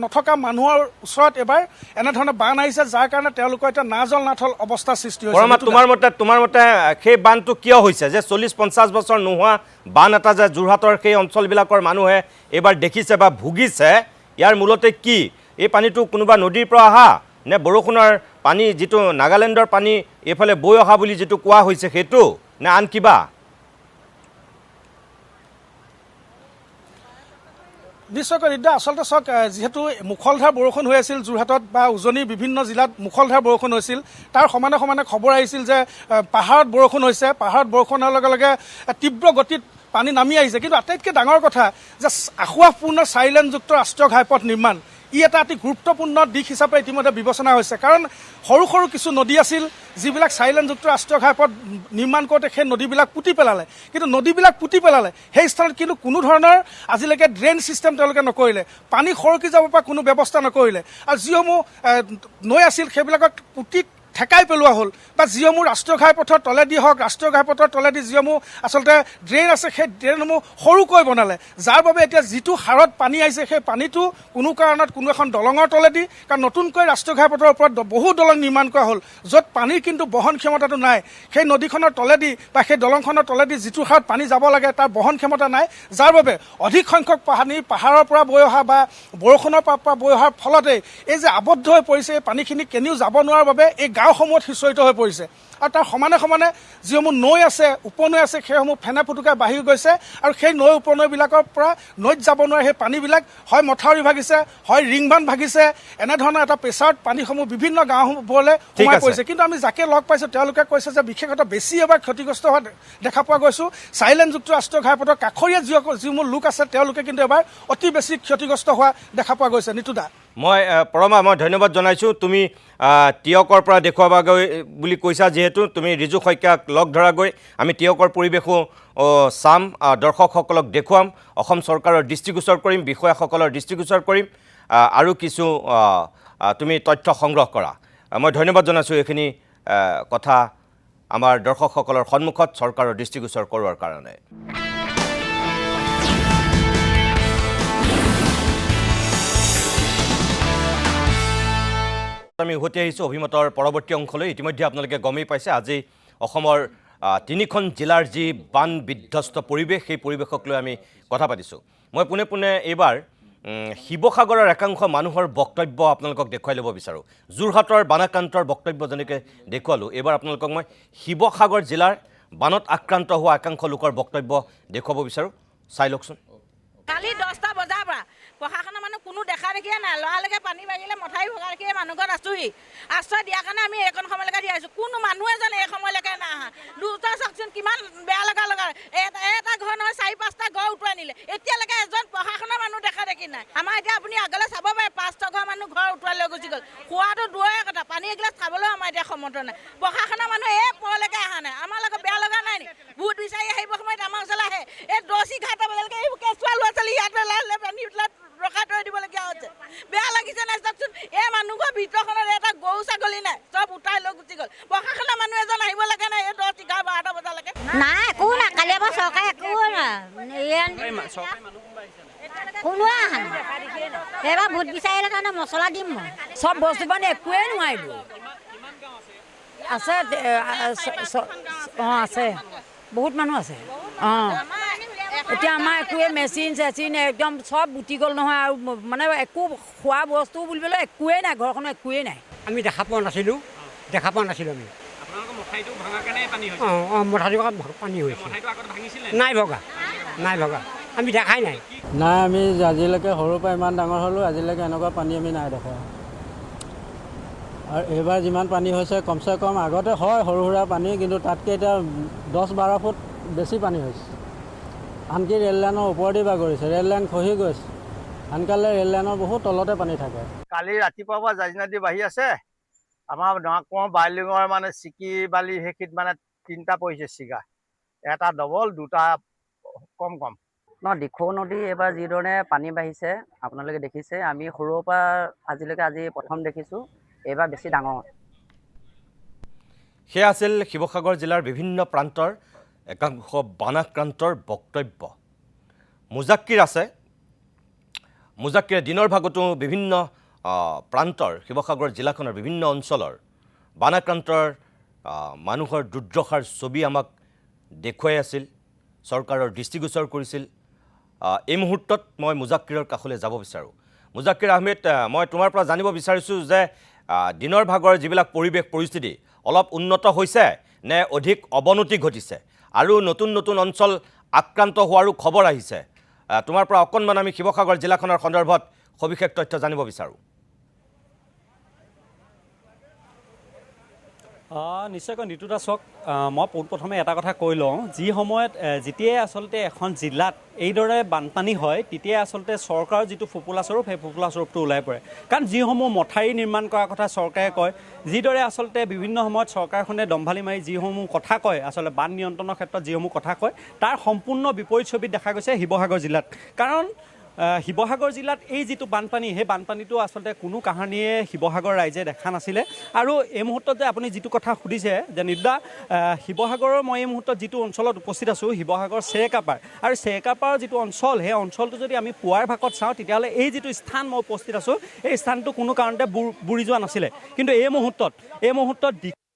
নথকা মানুহৰ ওচৰত এবাৰ এনেধৰণৰ বান আহিছে, যাৰ কাৰণে তেওঁলোকৰ এতিয়া নাজল নাথল অৱস্থাৰ সৃষ্টি হৈছে। তোমাৰ মতে সেই বানটো কিয় হৈছে যে 40-50 বছৰ নোহোৱা বান এটা যে যোৰহাটৰ সেই অঞ্চলবিলাকৰ মানুহে এইবাৰ দেখিছে বা ভুগিছে, ইয়াৰ মূলতে কি? এই পানীটো কোনোবা নদীৰ পৰা অহা নে বৰষুণৰ পানী, যিটো নাগালেণ্ডৰ পানী এইফালে বৈ অহা বুলি যিটো কোৱা হৈছে সেইটো, নে আন কিবা? নিশ্চয়কৈ ৰিদ্দা, আচলতে চাওক, যিহেতু মুখলধাৰ বৰষুণ হৈ আছিল যোৰহাটত বা উজনিৰ বিভিন্ন জিলাত মুখলধাৰ বৰষুণ হৈছিল, তাৰ সমানে সমানে খবৰ আহিছিল যে পাহাৰত বৰষুণ হৈছে, পাহাৰত বৰষুণ হোৱাৰ লগে লগে তীব্ৰ গতিত পানী নামি আহিছে। কিন্তু আটাইতকৈ ডাঙৰ কথা যে আঁসোৱাহপূৰ্ণ 4 লেনযুক্ত ৰাষ্ট্ৰীয় ঘাইপথ নিৰ্মাণ, ই এটা অতি গুৰুত্বপূৰ্ণ দিশ হিচাপে ইতিমধ্যে বিবেচনা হৈছে। কাৰণ সৰু সৰু কিছু নদী আছিল যিবিলাক 4 লেনযুক্ত ৰাষ্ট্ৰীয় ঘাইপথ নিৰ্মাণ কৰোঁতে সেই নদীবিলাক পুতি পেলালে। কিন্তু নদীবিলাক পুতি পেলালে, সেই স্থানত কিন্তু কোনো ধৰণৰ আজিলৈকে ড্ৰেইন ছিষ্টেম তেওঁলোকে নকৰিলে, পানী সৰকি যাব পৰা কোনো ব্যৱস্থা নকৰিলে। আৰু যিসমূহ নৈ আছিল সেইবিলাকক পুতি ঠেকাই পেলোৱা হ'ল বা যিসমূহ ৰাষ্ট্ৰীয় ঘাইপথৰ তলেদি হওক ৰাষ্ট্ৰীয় ঘাইপথৰ তলেদি যিসমূহ আচলতে ড্ৰেইন আছে সেই ড্ৰেইনসমূহ সৰুকৈ বনালে যাৰ বাবে এতিয়া যিটো হাৰত পানী আহিছে সেই পানীটো কোনো কাৰণত কোনো এখন দলঙৰ তলেদি কাৰণ নতুনকৈ ৰাষ্ট্ৰীয় ঘাইপথৰ ওপৰত বহু দলং নিৰ্মাণ কৰা হ'ল য'ত পানীৰ কিন্তু বহন ক্ষমতাটো নাই সেই নদীখনৰ তলেদি বা সেই দলংখনৰ তলেদি যিটো হাৰত পানী যাব লাগে তাৰ বহন ক্ষমতা নাই যাৰ বাবে অধিক সংখ্যক পাহাৰৰ পৰা বৈ অহা বা বৰষুণৰ পৰা বৈ অহাৰ ফলতে এই যে আবদ্ধ হৈ পৰিছে এই পানীখিনি কেনিও যাব নোৱাৰাৰ বাবে এই গাঁওসমূহত সিঁচৰিত হৈ পৰিছে আৰু তাৰ সমানে সমানে যিসমূহ নৈ আছে উপনৈ আছে সেইসমূহ ফেনে ফুটুকাই বাঢ়ি গৈছে আৰু সেই নৈ উপনৈবিলাকৰ পৰা নৈত যাব নোৱাৰে সেই পানীবিলাক হয় মথাউৰি ভাগিছে হয় ৰিং বান্ধ ভাগিছে এনেধৰণৰ এটা প্ৰেছাৰত পানীসমূহ বিভিন্ন গাঁওবোৰলৈ সোমাই পৰিছে কিন্তু আমি যাকে লগ পাইছোঁ তেওঁলোকে কৈছে যে বিশেষত বেছি এবাৰ ক্ষতিগ্ৰস্ত হোৱা দেখা পোৱা গৈছোঁ চাইলেণ্ড যুক্তৰাষ্ট্ৰীয় ঘাইপথৰ কাষৰীয়া যিসমূহ লোক আছে তেওঁলোকে কিন্তু এবাৰ অতি বেছি ক্ষতিগ্ৰস্ত হোৱা দেখা পোৱা গৈছে নিতুদা মই পৰমা মই ধন্যবাদ জনাইছোঁ তুমি টিয়কৰ পৰা দেখুৱাবাগৈ বুলি কৈছা যিহেতু তুমি ৰিজু শইকীয়াক লগ ধৰাগৈ আমি টিয়কৰ পৰিৱেশো চাম দৰ্শকসকলক দেখুৱাম অসম চৰকাৰৰ দৃষ্টিগোচৰ কৰিম বিষয়াসকলৰ দৃষ্টিগোচৰ কৰিম আৰু কিছু তুমি তথ্য সংগ্ৰহ কৰা মই ধন্যবাদ জনাইছোঁ এইখিনি কথা আমাৰ দৰ্শকসকলৰ সন্মুখত চৰকাৰৰ দৃষ্টিগোচৰ কৰোৱাৰ কাৰণে আমি উভতি আহিছোঁ অভিমতৰ পৰৱৰ্তী অংশলৈ ইতিমধ্যে আপোনালোকে গমেই পাইছে আজি অসমৰ 3খন জিলাৰ যি বান বিধ্বস্ত পৰিৱেশ সেই পৰিৱেশক লৈ আমি কথা পাতিছোঁ মই পোনে পোনে এইবাৰ শিৱসাগৰৰ একাংশ মানুহৰ বক্তব্য আপোনালোকক দেখুৱাই ল'ব বিচাৰোঁ যোৰহাটৰ বানাক্ৰান্তৰ বক্তব্য যেনেকৈ দেখুৱালোঁ এইবাৰ আপোনালোকক মই শিৱসাগৰ জিলাৰ বানত আক্ৰান্ত হোৱা একাংশ লোকৰ বক্তব্য দেখুৱাব বিচাৰোঁ চাই লওকচোন কালি 10টা বজাৰ পৰা প্ৰশাসনৰ মানুহ কোনো দেখা দেখিয়ে নাই লৰালৈকে পানী বাগিলে মথাৰি ভগা দেখিয়ে মানুহঘৰত আছোহি আশ্ৰয় দিয়াৰ কাৰণে আমি এইকণ সময়লৈকে দি আহিছোঁ কোনো মানুহ এজন এই সময়লৈকে নাই অহা দুটা চাওকচোন কিমান বেয়া লগা এটা ঘৰ নহয় 4-5টা ঘৰ উটুৱাই নিলে এতিয়ালৈকে এজন প্ৰশাসনৰ মানুহ দেখা দেখি নাই আমাৰ এতিয়া আপুনি আগলৈ চাব পাৰে 5টা ঘৰ মানুহ ঘৰ উটুৱাই লৈ গুচি গ'ল খোৱাটো দূৰৰে কথা পানী এগিলাচ খাবলৈও আমাৰ এতিয়া সমৰ্থ নাই প্ৰশাসনৰ মানুহ এই পৰলৈকে অহা নাই আমাৰ লগত বেয়া লগা নাই নি ভোট বিচাৰি আহিব সময়ত আমাৰ ওচৰলৈ আহে এই 10-11 বজালৈকে এইবোৰ কেঁচুৱা ল'ৰা ছোৱালী ইয়াত লাহে পানী ৰখাই থৈ দিবলগীয়া হৈছে বেয়া লাগিছে নাই চাওকচোন এই মানুহঘৰ ভিতৰখনত এটা গৰু ছাগলী নাই চব উঠাই লৈ গুচি গ'ল প্ৰশাসনৰ মানুহ এজন আহিব লাগে নাই এই 10-11-12টা বজালৈকে নাই একো নাই কালি আমাৰ চৰকাৰে একো কোনো অহা নাই এইবাৰ ভোট বিচাৰিলে কাৰণে মছলা দিম মই চব বস্তু মানে একোৱেই নোৱাৰিলোঁ আছে আছে বহুত মানুহ আছে এতিয়া আমাৰ একোৱে মেচিন একদম চব উটি গ'ল নহয় আৰু মানে একো খোৱা বস্তু বুলিবলৈ একোৱেই নাই ঘৰখনো একোৱেই নাই আমি দেখা পোৱা নাছিলোঁ আমি মথাউৰিটো পানী হৈছে নাই ভগা আমি দেখাই নাই আমি আজিলৈকে সৰুৰ পৰা ইমান ডাঙৰ হ'লোঁ আজিলৈকে এনেকুৱা পানী আমি নাই দেখা আৰু এইবাৰ যিমান পানী হৈছে কমচে কম আগতে হয় সৰু সুৰা পানী কিন্তু তাতকৈ এতিয়া 10-12 ফুট বেছি পানী হৈছে আনকি ৰেল লাইনৰ ওপৰেদি বাগৰিছে ৰেল লাইন খহি গৈছে আনকালে ৰেল লাইনৰ বহুত তলতে পানী থাকে কালি ৰাতিপুৱাৰ পৰা জাঁজি নদী বাঢ়ি আছে আমাৰ কোঁৱৰ বাইলিঙৰ মানে চিকি বালি সেইখিনিত মানে 3টা পৰিছে চিগা এটা ডবল 2টা কম দিখৌ নদী এইবাৰ যিধৰণে পানী বাঢ়িছে আপোনালোকে দেখিছে আমি সৰুৰ পৰা আজিলৈকে আজি প্ৰথম দেখিছোঁ এইবাৰ বেছি ডাঙৰ সেয়া আছিল শিৱসাগৰ জিলাৰ বিভিন্ন প্ৰান্তৰ একাংশ বানাক্ৰান্তৰ বক্তব্য মুজাক্কিৰ আছে মুজাক্কিৰে দিনৰ ভাগতো বিভিন্ন প্ৰান্তৰ শিৱসাগৰ জিলাখনৰ বিভিন্ন অঞ্চলৰ বানাক্ৰান্তৰ মানুহৰ দুৰ্দশাৰ ছবি আমাক দেখুৱাই আছিল চৰকাৰৰ দৃষ্টিগোচৰ কৰিছিল এই মুহূৰ্তত মই মুজাক্কিৰৰ কাষলৈ যাব বিচাৰোঁ মুজাক্কিৰ আহমেদ মই তোমাৰ পৰা জানিব বিচাৰিছোঁ যে দিনৰ ভাগৰ যিবিলাক পৰিৱেশ পৰিস্থিতি অলপ উন্নত হৈছে নে অধিক অৱনতি ঘটিছে আৰু নতুন নতুন অঞ্চল আক্ৰান্ত হোৱাৰো খবৰ আহিছে তোমাৰ পৰা অকণমান আমি শিৱসাগৰ জিলাখনৰ সন্দৰ্ভত সবিশেষ তথ্য জানিব বিচাৰোঁ নিশ্চয়কৈ নিতুদা চাওক মই পোনপ্ৰথমে এটা কথা কৈ লওঁ যি সময়ত যেতিয়াই আচলতে এখন জিলাত এইদৰে বানপানী হয় তেতিয়াই আচলতে চৰকাৰৰ যিটো ফোপোলা স্বৰূপ সেই ফোপোলা স্বৰূপটো ওলাই পৰে কাৰণ যিসমূহ মথাউৰি নিৰ্মাণ কৰাৰ কথা চৰকাৰে কয় যিদৰে আচলতে বিভিন্ন সময়ত চৰকাৰখনে দম্ভালি মাৰি যিসমূহ কথা কয় আচলতে বান নিয়ন্ত্ৰণৰ ক্ষেত্ৰত যিসমূহ কথা কয় তাৰ সম্পূৰ্ণ বিপৰীত ছবি দেখা গৈছে শিৱসাগৰ জিলাত কাৰণ শিৱসাগৰ জিলাত এই যিটো বানপানী সেই বানপানীটো আচলতে কোনো কাহানিয়ে শিৱসাগৰ ৰাইজে দেখা নাছিলে আৰু এই মুহূৰ্তত যে আপুনি যিটো কথা সুধিছে যে নিৰ্দা শিৱসাগৰৰ মই এই মুহূৰ্তত যিটো অঞ্চলত উপস্থিত আছোঁ শিৱসাগৰ চেৰেকাপাৰ আৰু চেৰেকাপাৰৰ যিটো অঞ্চল সেই অঞ্চলটো যদি আমি পুৱাৰ ভাগত চাওঁ তেতিয়াহ'লে এই যিটো স্থান মই উপস্থিত আছোঁ এই স্থানটো কোনো কাৰণতে বুৰি যোৱা নাছিলে কিন্তু এই মুহূৰ্তত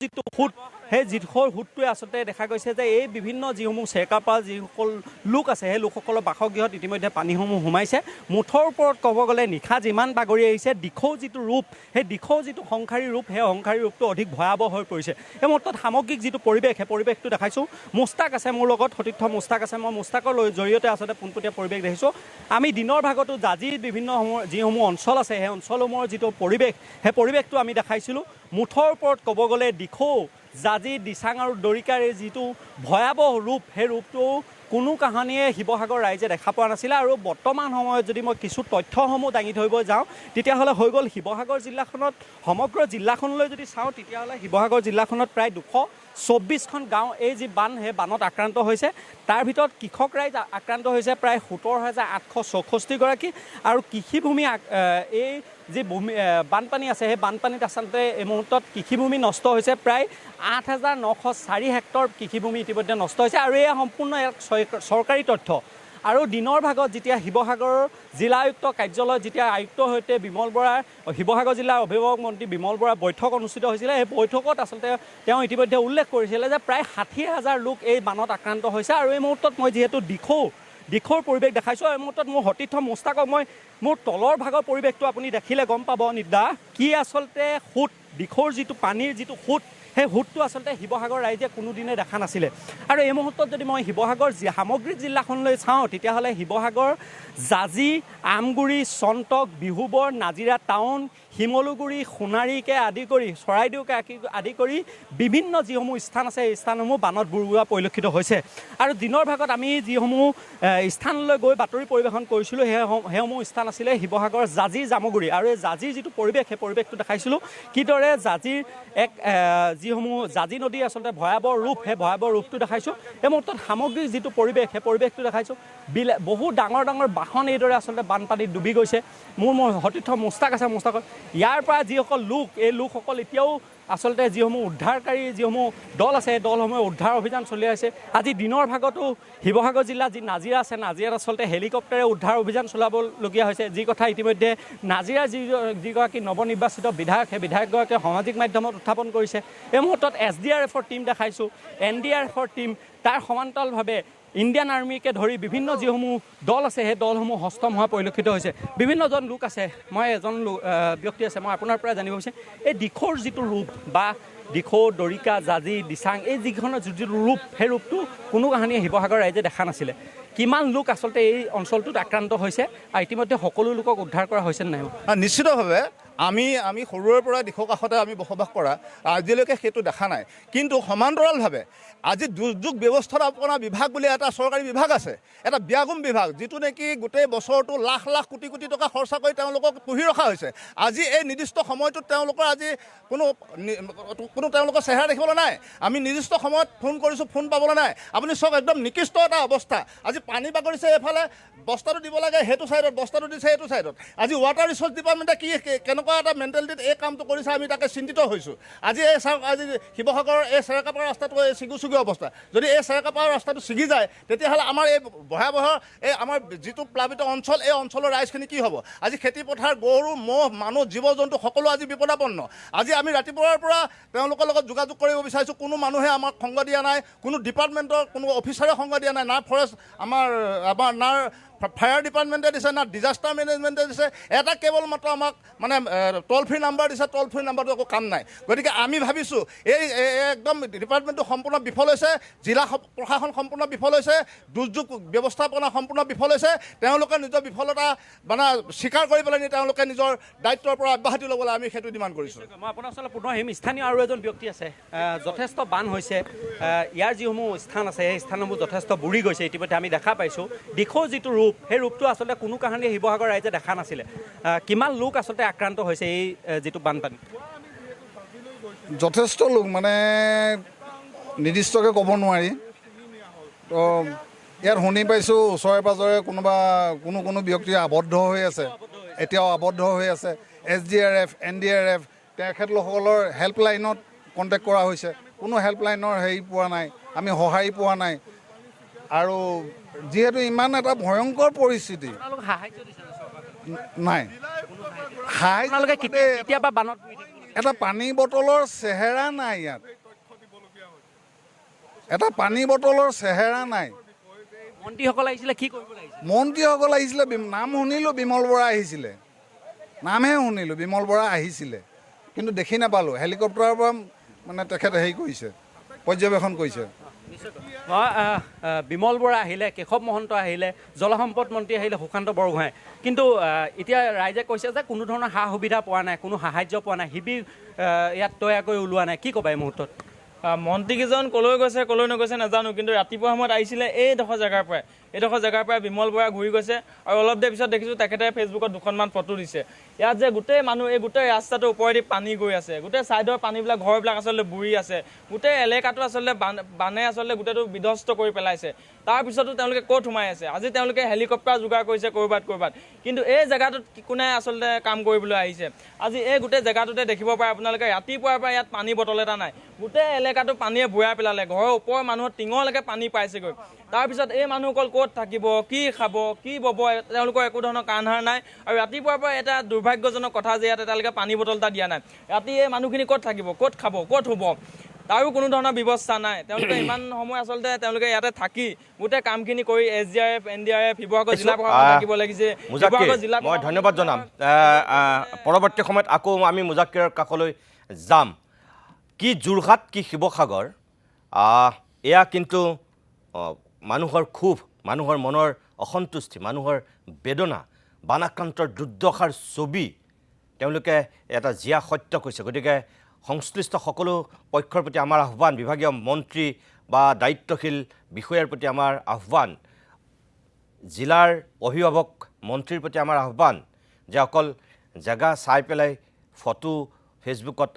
যিটো সোঁত সেই যিডোখৰ সোঁতটোৱে আচলতে দেখা গৈছে যে এই বিভিন্ন যিসমূহ চেৰেকাপাৰ যিসকল লোক আছে সেই লোকসকলৰ বাসগৃহত ইতিমধ্যে পানীসমূহ সোমাইছে মুঠৰ ওপৰত ক'ব গ'লে নিশা যিমান বাগৰি আহিছে দিখৌ যিটো ৰূপ সেই দিখৌ যিটো সংসাৰী ৰূপ সেই সংসাৰী ৰূপটো অধিক ভয়াৱহ হৈ পৰিছে এই মুহূৰ্তত সামগ্ৰিক যিটো পৰিৱেশ সেই পৰিৱেশটো দেখাইছোঁ মুস্তাক আছে মোৰ লগত সতীৰ্থ মুস্তাক আছে মই মুস্তাকৰ জৰিয়তে আচলতে পোনপটীয়া পৰিৱেশ দেখিছোঁ আমি দিনৰ ভাগতো জাজিৰ বিভিন্ন যিসমূহ অঞ্চল আছে সেই অঞ্চলসমূহৰ যিটো পৰিৱেশ সেই পৰিৱেশটো আমি দেখাইছিলোঁ মুঠৰ ওপৰত ক'ব গ'লে দিখৌ জাজি দিচাং আৰু দৰিকাৰ এই যিটো ভয়াৱহ ৰূপ সেই ৰূপটো কোনো কাহানিয়ে শিৱসাগৰ ৰাইজে দেখা পোৱা নাছিলে আৰু বৰ্তমান সময়ত যদি মই কিছু তথ্যসমূহ দাঙি ধৰিব যাওঁ তেতিয়াহ'লে হৈ গ'ল শিৱসাগৰ জিলাখনত সমগ্ৰ জিলাখনলৈ যদি চাওঁ তেতিয়াহ'লে শিৱসাগৰ জিলাখনত প্ৰায় 224খন গাঁও এই যি বান সেই বানত আক্ৰান্ত হৈছে তাৰ ভিতৰত কৃষক ৰাইজ আক্ৰান্ত হৈছে প্ৰায় 17,864গৰাকী আৰু কৃষিভূমি এই যি বানপানী আছে সেই বানপানীত আচলতে এই মুহূৰ্তত কৃষিভূমি নষ্ট হৈছে প্ৰায় 8,904 হেক্টৰ কৃষিভূমি ইতিমধ্যে নষ্ট হৈছে আৰু এয়া সম্পূৰ্ণ এক চৰকাৰী তথ্য আৰু দিনৰ ভাগত যেতিয়া শিৱসাগৰৰ জিলা আয়ুক্ত কাৰ্যালয়ত যেতিয়া আয়ুক্তৰ সৈতে বিমল বৰাৰ শিৱসাগৰ জিলাৰ অভিভাৱক মন্ত্ৰী বিমল বৰাৰ বৈঠক অনুষ্ঠিত হৈছিলে সেই বৈঠকত আচলতে তেওঁ ইতিমধ্যে উল্লেখ কৰিছিলে যে প্ৰায় 60,000 লোক এই বানত আক্ৰান্ত হৈছে আৰু এই মুহূৰ্তত মই যিহেতু দিখৌৰ পৰিৱেশ দেখাইছোঁ এই মুহূৰ্তত মোৰ সতীৰ্থ মুস্তাকক মই মোৰ তলৰ ভাগৰ পৰিৱেশটো আপুনি দেখিলে গম পাব নিৰ্দা কি আচলতে সোঁত দিখৌৰ যিটো পানীৰ যিটো সোঁত সেই সোঁতটো আচলতে শিৱসাগৰ ৰাইজে কোনোদিনে দেখা নাছিলে আৰু এই মুহূৰ্তত যদি মই শিৱসাগৰ সামগ্ৰিক জিলাখনলৈ চাওঁ তেতিয়াহ'লে শিৱসাগৰ জাজি আমগুৰি চন্তক বিহুবৰ নাজিৰা টাউন শিমলুগুৰি সোণাৰীকে আদি কৰি চৰাইদেউকে আদি কৰি বিভিন্ন যিসমূহ স্থান আছে এই স্থানসমূহ বানত বুৰোৱা পৰিলক্ষিত হৈছে আৰু দিনৰ ভাগত আমি যিসমূহ স্থানলৈ গৈ বাতৰি পৰিৱেশন কৰিছিলোঁ সেইসমূহ স্থান আছিলে শিৱসাগৰ জাজি জামুগুৰি আৰু এই জাজিৰ যিটো পৰিৱেশ সেই পৰিৱেশটো দেখাইছিলোঁ কিদৰে জাজিৰ এক যিসমূহ জাজি নদীৰ আচলতে ভয়াৱহ ৰূপ সেই ভয়াৱহ ৰূপটো দেখাইছোঁ এই মুহূৰ্তত সামগ্ৰিক যিটো পৰিৱেশ সেই পৰিৱেশটো দেখাইছোঁ বহুত ডাঙৰ ডাঙৰ বাহন এইদৰে আচলতে বানপানীত ডুবি গৈছে মোৰ সতীৰ্থ মুস্তাক আছে মুস্তাকৰ ইয়াৰ পৰা যিসকল লোক এই লোকসকল এতিয়াও আচলতে যিসমূহ উদ্ধাৰকাৰী যিসমূহ দল আছে সেই দলসমূহে উদ্ধাৰ অভিযান চলি আছে আজি দিনৰ ভাগতো শিৱসাগৰ জিলাত যি নাজিৰা আছে নাজিৰাত আচলতে হেলিকপ্টাৰে উদ্ধাৰ অভিযান চলাবলগীয়া হৈছে যি কথা ইতিমধ্যে নাজিৰাৰ যিগৰাকী নৱনিৰ্বাচিত বিধায়ক সেই বিধায়কগৰাকীয়ে সামাজিক মাধ্যমত উত্থাপন কৰিছে এই মুহূৰ্তত SDRFৰ টীম দেখাইছোঁ NDRFৰ টীম তাৰ সমান্তৰালভাৱে ইণ্ডিয়ান আৰ্মিকে ধৰি বিভিন্ন যিসমূহ দল আছে সেই দলসমূহ হস্তম হোৱা পৰিলক্ষিত হৈছে বিভিন্নজন লোক আছে মই এজন ব্যক্তি আছে মই আপোনাৰ পৰা জানিব বিচাৰিম এই দিখৌৰ যিটো ৰূপ বা দিখৌ দৰিকা জাজি দিচাং এই যিখনৰ যিটো ৰূপ সেই ৰূপটো কোনো কাহানিয়ে শিৱসাগৰ ৰাইজে দেখা নাছিলে কিমান লোক আচলতে এই অঞ্চলটোত আক্ৰান্ত হৈছে আৰু ইতিমধ্যে সকলো লোকক উদ্ধাৰ কৰা হৈছে নাই নিশ্চিতভাৱে আমি সৰুৰে পৰা দিখৌ কাষতে আমি বসবাস কৰা আজিলৈকে সেইটো দেখা নাই কিন্তু সমান্তৰালভাৱে আজি দুৰ্যোগ ব্যৱস্থাপনা বিভাগ বুলি এটা চৰকাৰী বিভাগ আছে এটা ব্যাগুম বিভাগ যিটো নেকি গোটেই বছৰটো লাখ লাখ কোটি কোটি টকা খৰচা কৰি তেওঁলোকক পুহি ৰখা হৈছে আজি এই নিৰ্দিষ্ট সময়টোত তেওঁলোকৰ আজি কোনো তেওঁলোকৰ চেহেৰা দেখিবলৈ নাই আমি নিৰ্দিষ্ট সময়ত ফোন কৰিছোঁ ফোন পাবলৈ নাই আপুনি চাওক একদম নিকৃষ্ট এটা অৱস্থা আজি পানী বাগৰিছে এইফালে বস্তাটো দিব লাগে সেইটো ছাইডত বস্তাটো দিছে এইটো ছাইডত আজি ৱাটাৰ ৰিচোৰ্চ ডিপাৰ্টমেণ্টে কেনেকুৱা এটা মেণ্টেলিটিত এই কামটো কৰিছে আমি তাকে চিন্তিত হৈছোঁ আজি এই চাওক আজি শিৱসাগৰৰ এই চেৰেকাপাৰ ৰাস্তাটো এই ছিগি অৱস্থা যদি এই চেৰেকাপাৰ ৰাস্তাটো ছিগি যায় তেতিয়াহ'লে আমাৰ এই ভয়াৱহ এই আমাৰ যিটো প্লাবিত অঞ্চল এই অঞ্চলৰ ৰাইজখিনি কি হ'ব আজি খেতি পথাৰ গৰু ম'হ মানুহ জীৱ জন্তু সকলো আজি বিপদাপন্ন আজি আমি ৰাতিপুৱাৰ পৰা তেওঁলোকৰ লগত যোগাযোগ কৰিব বিচাৰিছোঁ কোনো মানুহে আমাক সংগ দিয়া নাই কোনো ডিপাৰ্টমেণ্টৰ কোনো অফিচাৰে সংগ দিয়া নাই না ফৰেষ্ট আমাৰ না ফায়াৰ ডিপাৰ্টমেণ্টে দিছে না ডিজাষ্টাৰ মেনেজমেণ্টে দিছে এটা কেৱল মাত্ৰ আমাক মানে টল ফ্ৰী নাম্বাৰ দিছে টল ফ্ৰী নাম্বাৰটো একো কাম নাই গতিকে আমি ভাবিছোঁ এই একদম ডিপাৰ্টমেণ্টটো সম্পূৰ্ণ বিফল হৈছে জিলা প্ৰশাসন সম্পূৰ্ণ বিফল হৈছে দুৰ্যোগ ব্যৱস্থাপনা সম্পূৰ্ণ বিফল হৈছে তেওঁলোকে নিজৰ বিফলতা মানে স্বীকাৰ কৰি পেলাই নি তেওঁলোকে নিজৰ দায়িত্বৰ পৰা অব্যাহতি ল'বলৈ আমি সেইটো ডিমাণ্ড কৰিছোঁ মই আপোনাৰ ওচৰলৈ পুনৰ আহিম স্থানীয় আৰু এজন ব্যক্তি আছে যথেষ্ট বান হৈছে ইয়াৰ যিসমূহ স্থান আছে সেই স্থানসমূহ যথেষ্ট বুৰি গৈছে ইতিমধ্যে আমি দেখা পাইছোঁ দিখৌ যিটো ৰূপ সেই ৰূপটো আচলতে কোনো কাহানিয়ে শিৱসাগৰ ৰাইজে দেখা নাছিলে কিমান লোক আচলতে আক্ৰান্ত হৈছে এই যিটো বানপানী যথেষ্ট লোক মানে নিৰ্দিষ্টকৈ ক'ব নোৱাৰি তো ইয়াত শুনি পাইছোঁ ওচৰে পাঁজৰে কোনো ব্যক্তি আবদ্ধ হৈ আছে, এতিয়াও আবদ্ধ হৈ আছে। SDRF, NDRF তেখেতলোকসকলৰ হেল্পলাইনত কণ্টেক্ট কৰা হৈছে, কোনো হেল্পলাইনৰ হেৰি পোৱা নাই, আমি সঁহাৰি পোৱা নাই। আৰু যিহেতু ইমান এটা ভয়ংকৰ পৰিস্থিতি নাই, এটা পানী বটলৰ চেহেৰা নাই ইয়াত, এটা পানী বটলৰ চেহেৰা নাই। মন্ত্ৰীসকল আহিছিলে, কি কৰিব লাগিছিল? মন্ত্ৰীসকল আহিছিলে, নাম শুনিলোঁ বিমল বৰা আহিছিলে, নামহে শুনিলোঁ বিমল বৰা আহিছিলে, কিন্তু দেখি নাপালোঁ। হেলিকপ্টাৰৰ পৰা মানে তেখেতে হেৰি কৰিছে, পৰ্যবেক্ষণ কৰিছে। বিমল বৰা আহিলে, কেশৱ মহন্ত আহিলে, জলসম্পদ মন্ত্ৰী আহিলে সুশান্ত বৰগোহাঁই, কিন্তু এতিয়া ৰাইজে কৈছে যে কোনো ধৰণৰ সা সুবিধা পোৱা নাই, কোনো সাহায্য পোৱা নাই, শিবিৰ ইয়াত তৈয়াৰ কৰি ওলোৱা নাই। কি ক'বা এই মুহূৰ্তত? মন্ত্ৰীকেইজন ক'লৈ গৈছে ক'লৈ নগৈছে নাজানো, কিন্তু ৰাতিপুৱা সময়ত আহিছিলে এইডোখৰ জেগাৰ পৰাই বিমল বৰা ঘূৰি গৈছে। আৰু অলপ দেৰি পিছত দেখিছোঁ তেখেতে ফেচবুকত দুখনমান ফটো দিছে। ইয়াত যে গোটেই মানুহ, এই গোটেই ৰাস্তাটোৰ ওপৰেদি পানী গৈ আছে, গোটেই ছাইডৰ পানীবিলাক, ঘৰবিলাক আচলতে বুৰি আছে, গোটেই এলেকাটো আচলতে বানে আচলতে গোটেইটো বিধ্বস্ত কৰি পেলাইছে। তাৰপিছতো তেওঁলোকে ক'ত সোমাই আছে? আজি তেওঁলোকে হেলিকপ্টাৰ যোগাৰ কৰিছে ক'ৰবাত, কিন্তু এই জেগাটোত কোনে আচলতে কাম কৰিবলৈ আহিছে? আজি এই গোটেই জেগাটোতে দেখিব পাৰে আপোনালোকে, ৰাতিপুৱাৰ পৰা ইয়াত পানী বটল এটা নাই, গোটেই এলেকাটো পানীয়ে বুৰাই পেলালে, ঘৰৰ ওপৰৰ মানুহৰ টিঙলৈকে পানী পাইছেগৈ। তাৰপিছত এই মানুহসকল ক'ত থাকিব, কি খাব, কি বব, তেওঁলোকৰ একো ধৰণৰ কাণসাৰ নাই। আৰু ৰাতিপুৱাৰ পৰা এটা দুৰ্ভাগ্যজনক কথা যে ইয়াত এতিয়ালৈকে পানী বটল এটা দিয়া নাই। ৰাতি এই মানুহখিনি ক'ত থাকিব, ক'ত খাব, ক'ত শুব, তাৰো কোনো ধৰণৰ ব্যৱস্থা নাই। তেওঁলোকে ইমান সময় আচলতে তেওঁলোকে ইয়াতে থাকি গোটেই কামখিনি কৰি SDRF, NDRF, শিৱসাগৰ জিলা প্ৰশাসন থাকিব লাগিছে। মই ধন্যবাদ জনাম। পৰৱৰ্তী সময়ত আকৌ আমি মুজাক্কিৰৰ কাষলৈ যাম। কি যোৰহাট, কি শিৱসাগৰ, এয়া কিন্তু মানুহৰ ক্ষোভ, মানুহৰ মনৰ অসন্তুষ্টি, মানুহৰ বেদনা, বানাক্ৰান্তৰ দুৰ্দশাৰ ছবি তেওঁলোকে এটা জীয়া সত্য কৈছে। গতিকে সংশ্লিষ্ট সকলো পক্ষৰ প্ৰতি আমাৰ আহ্বান, বিভাগীয় মন্ত্ৰী বা দায়িত্বশীল বিষয়াৰ প্ৰতি আমাৰ আহ্বান, জিলাৰ অভিভাৱক মন্ত্ৰীৰ প্ৰতি আমাৰ আহ্বান যে অকল জেগা চাই পেলাই ফটো ফেচবুকত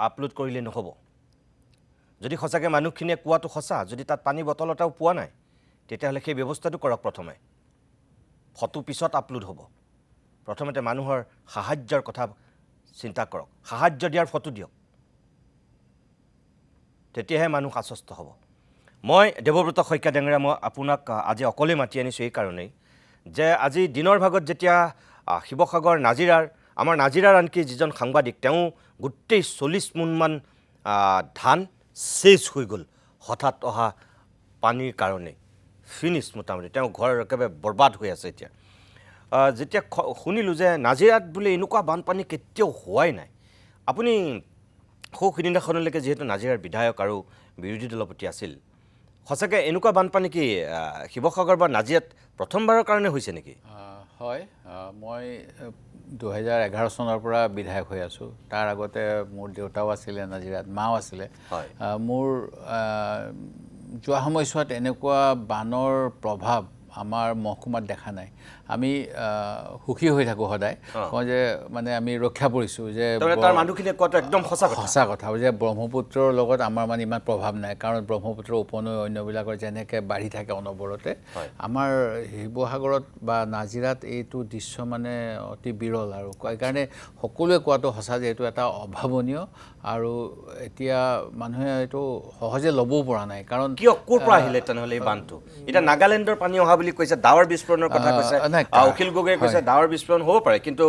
আপলোড কৰিলে নহ'ব। যদি সঁচাকৈ মানুহখিনিয়ে কোৱাটো সঁচা, যদি তাত পানী বটল এটাও পোৱা নাই, তেতিয়াহ'লে সেই ব্যৱস্থাটো কৰক। প্ৰথমে ফটো পিছত আপলোড হ'ব, প্ৰথমতে মানুহৰ সাহায্যৰ কথা চিন্তা কৰক, সাহায্য দিয়াৰ ফটো দিয়ক, তেতিয়াহে মানুহ আশ্বস্ত হ'ব। মই দেৱব্ৰত শইকীয়া ডেঙেৰা, মই আপোনাক আজি অকলে মাতি আনিছোঁ এই কাৰণেই যে আজি দিনৰ ভাগত যেতিয়া শিৱসাগৰ আমাৰ নাজিৰাৰ আনকি যিজন সাংবাদিক, তেওঁ গোটেই 40 মোনমান ধান চেচ হৈ গ'ল হঠাৎ অহা পানীৰ কাৰণে, ফিনিছ মোটামুটি, তেওঁ ঘৰ একেবাৰে বৰবাদ হৈ আছে। এতিয়া যেতিয়া শুনিলোঁ যে নাজিৰাত বোলে এনেকুৱা বানপানী কেতিয়াও হোৱাই নাই, আপুনি সিদিনাখনলৈকে যিহেতু নাজিৰাৰ বিধায়ক আৰু বিৰোধী দলপতি আছিল, সঁচাকৈ এনেকুৱা বানপানী কি শিৱসাগৰ বা নাজিৰাত প্ৰথমবাৰৰ কাৰণে হৈছে নেকি? হয়, মই 2011 চনৰ পৰা বিধায়ক হৈ আছোঁ। তাৰ আগতে মোৰ দেউতাও আছিলে নাজিৰাত, মাও আছিলে। মোৰ যোৱা সময়ছোৱাত এনেকুৱা বানৰ প্ৰভাৱ আমাৰ মহকুমাত দেখা নাই। আমি সুখী হৈ থাকোঁ সদায়, কওঁ যে মানে আমি ৰক্ষা পৰিছোঁ, যে মানুহখিনিয়ে কোৱাটো একদম সঁচা কথা যে ব্ৰহ্মপুত্ৰৰ লগত আমাৰ মানে ইমান প্ৰভাৱ নাই, কাৰণ ব্ৰহ্মপুত্ৰৰ উপনৈ অন্যবিলাকৰ যেনেকৈ বাঢ়ি থাকে অনবৰতে, আমাৰ শিৱসাগৰত বা নাজিৰাত এইটো দৃশ্য মানে অতি বিৰল। আৰু সেইকাৰণে সকলোৱে কোৱাটো সঁচা যে এইটো এটা অভাৱনীয়, আৰু এতিয়া মানুহে এইটো সহজে ল'বও পৰা নাই। কাৰণ কিয়, ক'ৰ পৰা আহিলে তেনেহ'লে এই বানটো? এতিয়া নাগালেণ্ডৰ পানী অহা বুলি কৈছে, ডাৱৰ বিস্ফোৰণৰ কথা কৈছে, অখিল গগৈয়ে কৈছে ডাৱৰ বিস্ফোৰণ হ'ব পাৰে, কিন্তু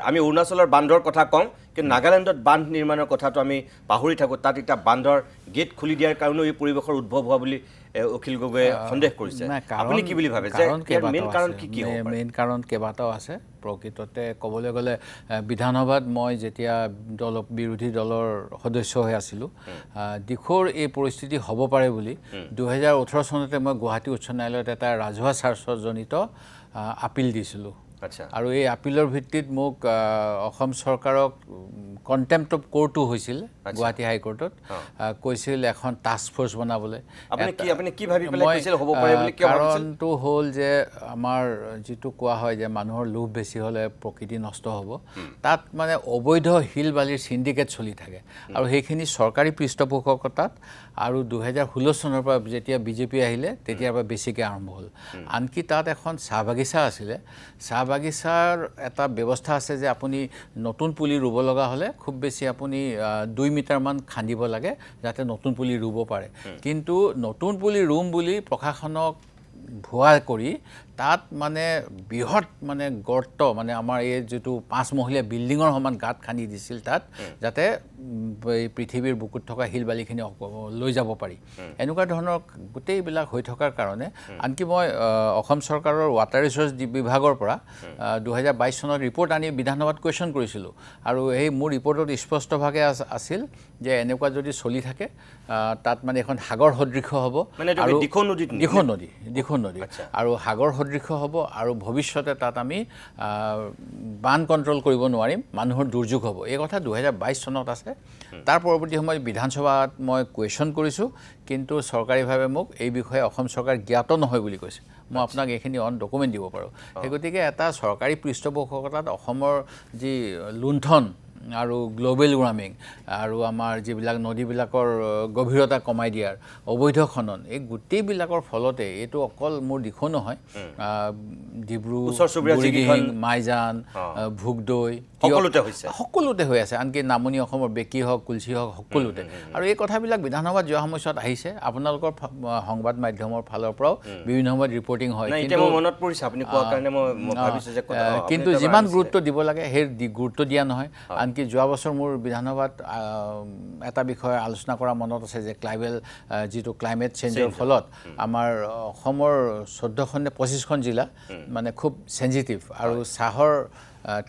আমি অৰুণাচলৰ বান্ধৰ কথা কওঁ, কিন্তু নাগালেণ্ডত বান্ধ নিৰ্মাণৰ কথাটো আমি পাহৰি থাকোঁ। তাত এতিয়া বান্ধৰ গেট খুলি দিয়াৰ কাৰণেও এই পৰিৱেশৰ উদ্ভৱ হোৱা বুলি অখিল গগৈয়ে সন্দেহ কৰিছে। আপুনি কি বুলি ভাবে যে মেইন কাৰণ কি? মেইন কাৰণ কেইবাটাও আছে। প্ৰকৃততে ক'বলৈ গ'লে বিধানসভাত মই যেতিয়া বিৰোধী দলৰ সদস্য হৈ আছিলোঁ, দিশৰ এই পৰিস্থিতি হ'ব পাৰে বুলি 2018 চনতে মই গুৱাহাটী উচ্চ ন্যায়ালয়ত এটা ৰাজহুৱা স্বাৰ্থজনিত আপিল দিছিলোঁ। আচ্ছা আৰু এই আপিলৰ ভিত্তিত মোক অসম চৰকাৰক কণ্টেম্প্ট অফ কোৰ্টো হৈছিল গুৱাহাটী হাইকোৰ্টত কৈছিল এখন টাস্ক ফ'ৰ্চ বনাবলৈ আপুনি কি ভাবি পেলাই কৈছিল হ'ব পাৰে বুলি কিয় ভাবিছিল কাৰণটো হ'ল যে আমাৰ যিটো কোৱা হয় যে মানুহৰ লোভ বেছি হ'লে প্ৰকৃতি নষ্ট হ'ব তাত মানে অবৈধ শিল বালিৰ সিন্ডিকেট চলি থাকে আৰু সেইখিনি চৰকাৰী পৃষ্ঠপোষকতাত আৰু 2016 চনৰ পৰা যেতিয়া বিজেপি আহিলে তেতিয়াৰ পৰা বেছিকৈ আৰম্ভ হ'ল আনকি তাত এখন চাহ বাগিচা আছিলে চাহ বাগিচাৰ এটা ব্যৱস্থা আছে যে আপুনি নতুন পুলি ৰুব লগা হ'লে খুব বেছি আপুনি 2 মিটাৰমান খান্দিব লাগে যাতে নতুন পুলি ৰুব পাৰে কিন্তু নতুন পুলি ৰুম বুলি প্ৰশাসনক ভুৱা কৰি তাত মানে বৃহৎ মানে গৰ্ত মানে আমাৰ এই যেটো 5 মহলীয়া বিল্ডিঙৰ সমান গাঁত খান্দি দিছিল তাত যাতে এই পৃথিৱীৰ বুকুত থকা হিল বালিখিনি লৈ যাব পাৰি এনেকুৱা ধৰণৰ গোটেইবিলাক হৈ থকাৰ কাৰণে আনকি মই অসম চৰকাৰৰ ৱাটাৰ ৰিচোৰ্চ বিভাগৰ পৰা 2022 চনত ৰিপৰ্ট আনি বিধানসভাত কুৱেশ্যন কৰিছিলোঁ আৰু এই মোৰ ৰিপৰ্টত স্পষ্টভাৱে আছিল যে এনেকুৱা যদি চলি থাকে তাত মানে এখন সাগৰ সদৃশ হ'ব আৰু দিখৌ নদী আৰু সাগৰ সদৃশ হ'ব আৰু ভৱিষ্যতে তাত আমি বান কণ্ট্ৰল কৰিব নোৱাৰিম মানুহৰ দুৰ্যোগ হ'ব এই কথা 2022 চনত আছে তাৰ পৰৱৰ্তী সময়ত বিধানসভাত মই কুৱেশ্যন কৰিছোঁ কিন্তু চৰকাৰীভাৱে মোক এই বিষয়ে অসম চৰকাৰ জ্ঞাত নহয় বুলি কৈছে মই আপোনাক এইখিনি অন ডকুমেণ্ট দিব পাৰোঁ সেই গতিকে এটা চৰকাৰী পৃষ্ঠপোষকতাত অসমৰ যি লুণ্ঠন আৰু গ্লোবেল ৱাৰ্মিং আৰু আমাৰ যিবিলাক নদীবিলাকৰ গভীৰতা কমাই দিয়াৰ অবৈধ খনন এই গোটেইবিলাকৰ ফলতে এইটো অকল মোৰ দিশো নহয় ডিব্ৰু বুঢ়ীদিহিং মাইজান ভোগদৈ সকলোতে হৈ আছে আনকি নামনি অসমৰ বেকী হওক কুলচি হওক সকলোতে আৰু এই কথাবিলাক বিধানসভাত যোৱা সময়ত আহিছে আপোনালোকৰ সংবাদ মাধ্যমৰ ফালৰ পৰাও বিভিন্ন সময়ত ৰিপৰ্টিং হয় কিন্তু যিমান গুৰুত্ব দিব লাগে সেই গুৰুত্ব দিয়া নহয় আনকি যোৱা বছৰ মোৰ বিধানসভাত এটা বিষয় আলোচনা কৰা মনত আছে যে যিটো ক্লাইমেট চেঞ্জৰ ফলত আমাৰ অসমৰ 14খন নে 25খন জিলা মানে খুব চেঞ্জিটিভ আৰু চাহৰ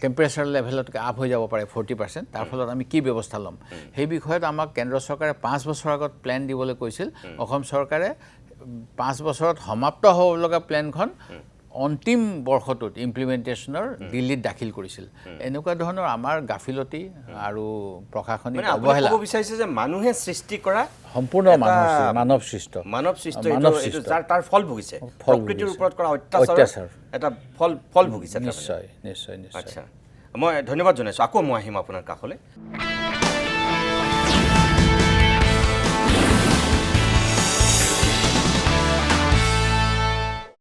টেম্পাৰেচাৰ লেভেলতকৈ আপ হৈ যাব পাৰে 40% তাৰ ফলত আমি কি ব্যৱস্থা ল'ম সেই বিষয়ত আমাক কেন্দ্ৰ চৰকাৰে 5 বছৰ আগত প্লেন দিবলৈ কৈছিল অসম চৰকাৰে 5 বছৰত সমাপ্ত হ'ব লগা প্লেনখন অন্তিম বৰ্ষটোত ইমপ্লিমেণ্টেশ্যনৰ দিল্লীত দাখিল কৰিছিল এনেকুৱা ধৰণৰ আমাৰ গাফিলতি আৰু প্ৰশাসনিক অৱহেলা ক'ব বিচাৰিছে যে মানুহে সৃষ্টি কৰা সম্পূৰ্ণ মানৱ সৃষ্ট তাৰ ফল ভুগিছে প্ৰকৃতিৰ ওপৰত কৰা অত্যাচাৰ এটা ফল ভুগিছে নিশ্চয় আচ্ছা মই ধন্যবাদ জনাইছোঁ আকৌ মই আহিম আপোনাৰ কাষলৈ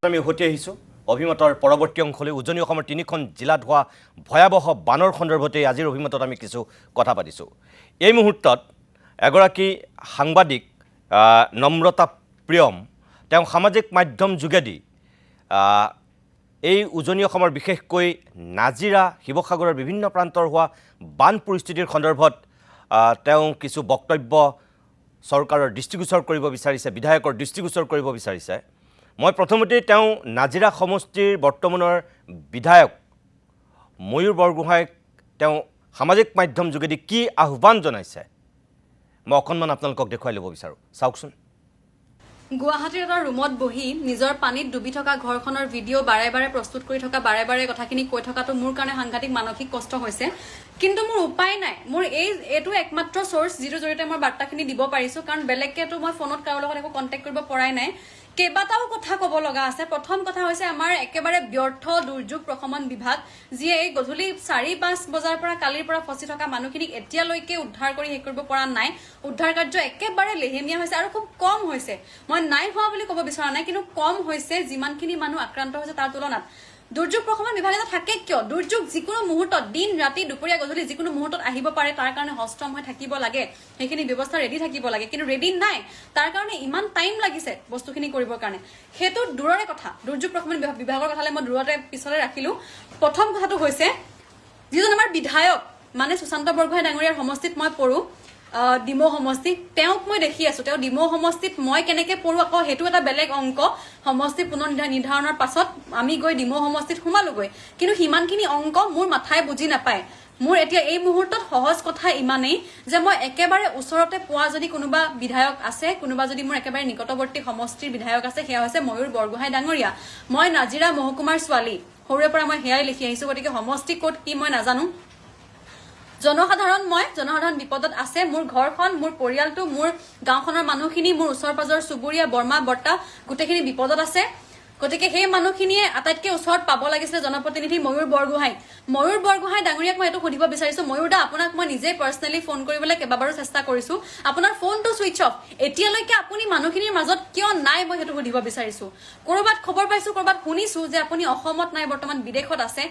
আমি উভতি আহিছোঁ অভিমতৰ পৰৱৰ্তী অংশলৈ উজনি অসমৰ 3খন জিলাত হোৱা ভয়াৱহ বানৰ সন্দৰ্ভতে আজিৰ অভিমতত আমি কিছু কথা পাতিছোঁ এই মুহূৰ্তত এগৰাকী সাংবাদিক নম্ৰতা প্ৰিয়ম তেওঁ সামাজিক মাধ্যম যোগেদি এই উজনি অসমৰ বিশেষকৈ নাজিৰা শিৱসাগৰৰ বিভিন্ন প্ৰান্তৰ হোৱা বান পৰিস্থিতিৰ সন্দৰ্ভত তেওঁ কিছু বক্তব্য চৰকাৰৰ দৃষ্টিগোচৰ কৰিব বিচাৰিছে বিধায়কৰ দৃষ্টিগোচৰ কৰিব বিচাৰিছে মই প্ৰথমতেই তেওঁ নাজিৰা সমষ্টিৰ বৰ্তমানৰ বিধায়ক ময়ূৰ বৰগোহাঁইক তেওঁ সামাজিক মাধ্যম যোগেদি কি আহ্বান জনাইছে মই অকণমান আপোনালোকক দেখুৱাই ল'ব বিচাৰোঁ চাওকচোন গুৱাহাটীৰ এটা ৰুমত বহি নিজৰ পানীত ডুবি থকা ঘৰখনৰ ভিডিঅ' বাৰে বাৰে প্ৰস্তুত কৰি থকা বাৰে বাৰে কথাখিনি কৈ থকাটো মোৰ কাৰণে সাংঘাতিক মানসিক কষ্ট হৈছে কিন্তু মোৰ উপায় নাই মোৰ এইটো একমাত্ৰ সোৰ্স যিটো জৰিয়তে মই বাৰ্তাখিনি দিব পাৰিছোঁ কাৰণ বেলেগকেতো মই ফোনত কাৰো লগত একো কণ্টেক্ট কৰিব পৰাই নাই কেইবাটাও কথা ক'ব লগা আছে প্ৰথম কথা হৈছে আমাৰ একেবাৰে ব্যৰ্থ দুৰ্যোগ প্ৰশমন বিভাগ যিয়ে এই গধূলি 4-5 বজাৰ পৰা কালিৰ পৰা ফচি থকা মানুহখিনিক এতিয়ালৈকে উদ্ধাৰ কৰি শেষ কৰিব পৰা নাই উদ্ধাৰ কাৰ্য একেবাৰে লেহেমীয়া হৈছে আৰু খুব কম হৈছে মই নাই হোৱা বুলি ক'ব বিচৰা নাই কিন্তু কম হৈছে যিমানখিনি মানুহ আক্ৰান্ত হৈছে তাৰ তুলনাত দুৰ্যোগ প্ৰশমন বিভাগ এটা থাকে কিয় দুৰ্যোগ যিকোনো মুহূৰ্তত দিন ৰাতি দুপৰীয়া গধূলি যিকোনো মুহূৰ্তত আহিব পাৰে তাৰ কাৰণে হস্তম হৈ থাকিব লাগে সেইখিনি ব্যৱস্থা ৰেডি থাকিব লাগে কিন্তু ৰেডি নাই তাৰ কাৰণে ইমান টাইম লাগিছে বস্তুখিনি কৰিবৰ কাৰণে সেইটো দূৰৰে কথা দুৰ্যোগ প্ৰশমন বিভাগৰ কথালৈ মই দূৰতে পিছলৈ ৰাখিলোঁ প্ৰথম কথাটো হৈছে যিজন আমাৰ বিধায়ক মানে সুশান্ত বৰগোহাঁই ডাঙৰীয়াৰ সমষ্টিত মই পঢ়োঁ ডিমৌ সমষ্টি তেওঁক মই দেখি আছোঁ তেওঁ ডিমৌ সমষ্টিত মই কেনেকৈ পঢ়োঁ আকৌ সেইটো এটা বেলেগ অংক সমষ্টি পুনৰ নিৰ্ধাৰণৰ পাছত আমি গৈ ডিমৌ সমষ্টিত সোমালোগৈ কিন্তু সিমানখিনি অংক মোৰ মাথাই বুজি নাপায় মোৰ এতিয়া এই মুহূৰ্তত সহজ কথা ইমানেই যে মই একেবাৰে ওচৰতে পোৱা যদি কোনোবা বিধায়ক আছে কোনোবা যদি মোৰ একেবাৰে নিকটৱৰ্তী সমষ্টিৰ বিধায়ক আছে সেয়া হৈছে ময়ূৰ বৰগোহাঁই ডাঙৰীয়া মই নাজিৰা মহকুমাৰ ছোৱালী সৰুৰে পৰা মই সেয়াই লিখি আহিছোঁ গতিকে সমষ্টি ক'ত কি মই নাজানো জনসাধাৰণ বিপদত আছে মোৰ ঘৰখন মোৰ পৰিয়ালটো মোৰ গাঁওখনৰ মানুহখিনি মোৰ ওচৰ পাজৰ চুবুৰীয়া বৰ্মা বৰ্তা গোটেইখিনি বিপদত আছে গতিকে সেই মানুহখিনিয়ে আটাইতকৈ ওচৰত পাব লাগিছিলে জনপ্ৰতিনিধি ময়ূৰ বৰগোহাঁই ডাঙৰীয়াক মই এইটো সুধিব বিচাৰিছোঁ ময়ূৰ দা আপোনাক মই নিজে পাৰ্চনেলি ফোন কৰিবলৈ কেইবাবাৰো চেষ্টা কৰিছোঁ আপোনাৰ ফোনটো ছুইচ অফ এতিয়ালৈকে আপুনি মানুহখিনিৰ মাজত কিয় নাই মই সেইটো সুধিব বিচাৰিছোঁ ক'ৰবাত খবৰ পাইছোঁ ক'ৰবাত শুনিছোঁ যে আপুনি অসমত নাই বৰ্তমান বিদেশত আছে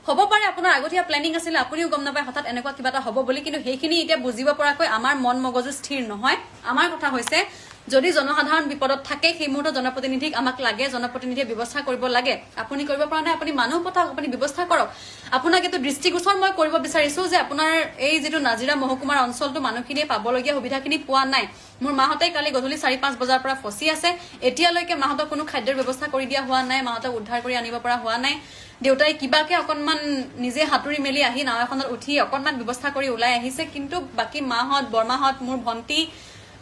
হ'ব পাৰে আপোনাৰ আগতীয়া প্লেনিং আছিলে আপুনিও গম নাপায় হঠাৎ এনেকুৱা কিবা এটা হ'ব বুলি কিন্তু সেইখিনি এতিয়া বুজিব পৰাকৈ আমাৰ মন মগজু স্থিৰ নহয় আমাৰ কথা হৈছে যদি জনসাধাৰণ বিপদত থাকে সেই মুহূৰ্তত জনপ্ৰতিনিধিক আমাক লাগে জনপ্ৰতিনিধিয়ে ব্যৱস্থা কৰিব লাগে আপুনি কৰিব পৰা নাই আপুনি মানুহ পঠাওক আপুনি ব্যৱস্থা কৰক আপোনাক এইটো দৃষ্টিগোচৰ মই কৰিব বিচাৰিছোঁ যে আপোনাৰ এই যিটো নাজিৰা মহকুমাৰ অঞ্চলটো মানুহখিনিয়ে পাবলগীয়া সুবিধাখিনি পোৱা নাই মোৰ মাহঁতে কালি গধূলি 4-5 বজাৰ পৰা ফচি আছে এতিয়ালৈকে মাহঁতক কোনো খাদ্যৰ ব্যৱস্থা কৰি দিয়া হোৱা নাই মাহঁতক উদ্ধাৰ কৰি আনিব পৰা হোৱা নাই দেউতাই কিবাকে অকণমান নিজে হাতুৰি মেলি আহি নাও এখনত উঠি অকণমান ব্যৱস্থা কৰি ওলাই আহিছে কিন্তু বাকী মাহঁত বৰমাহঁত মোৰ ভণ্টি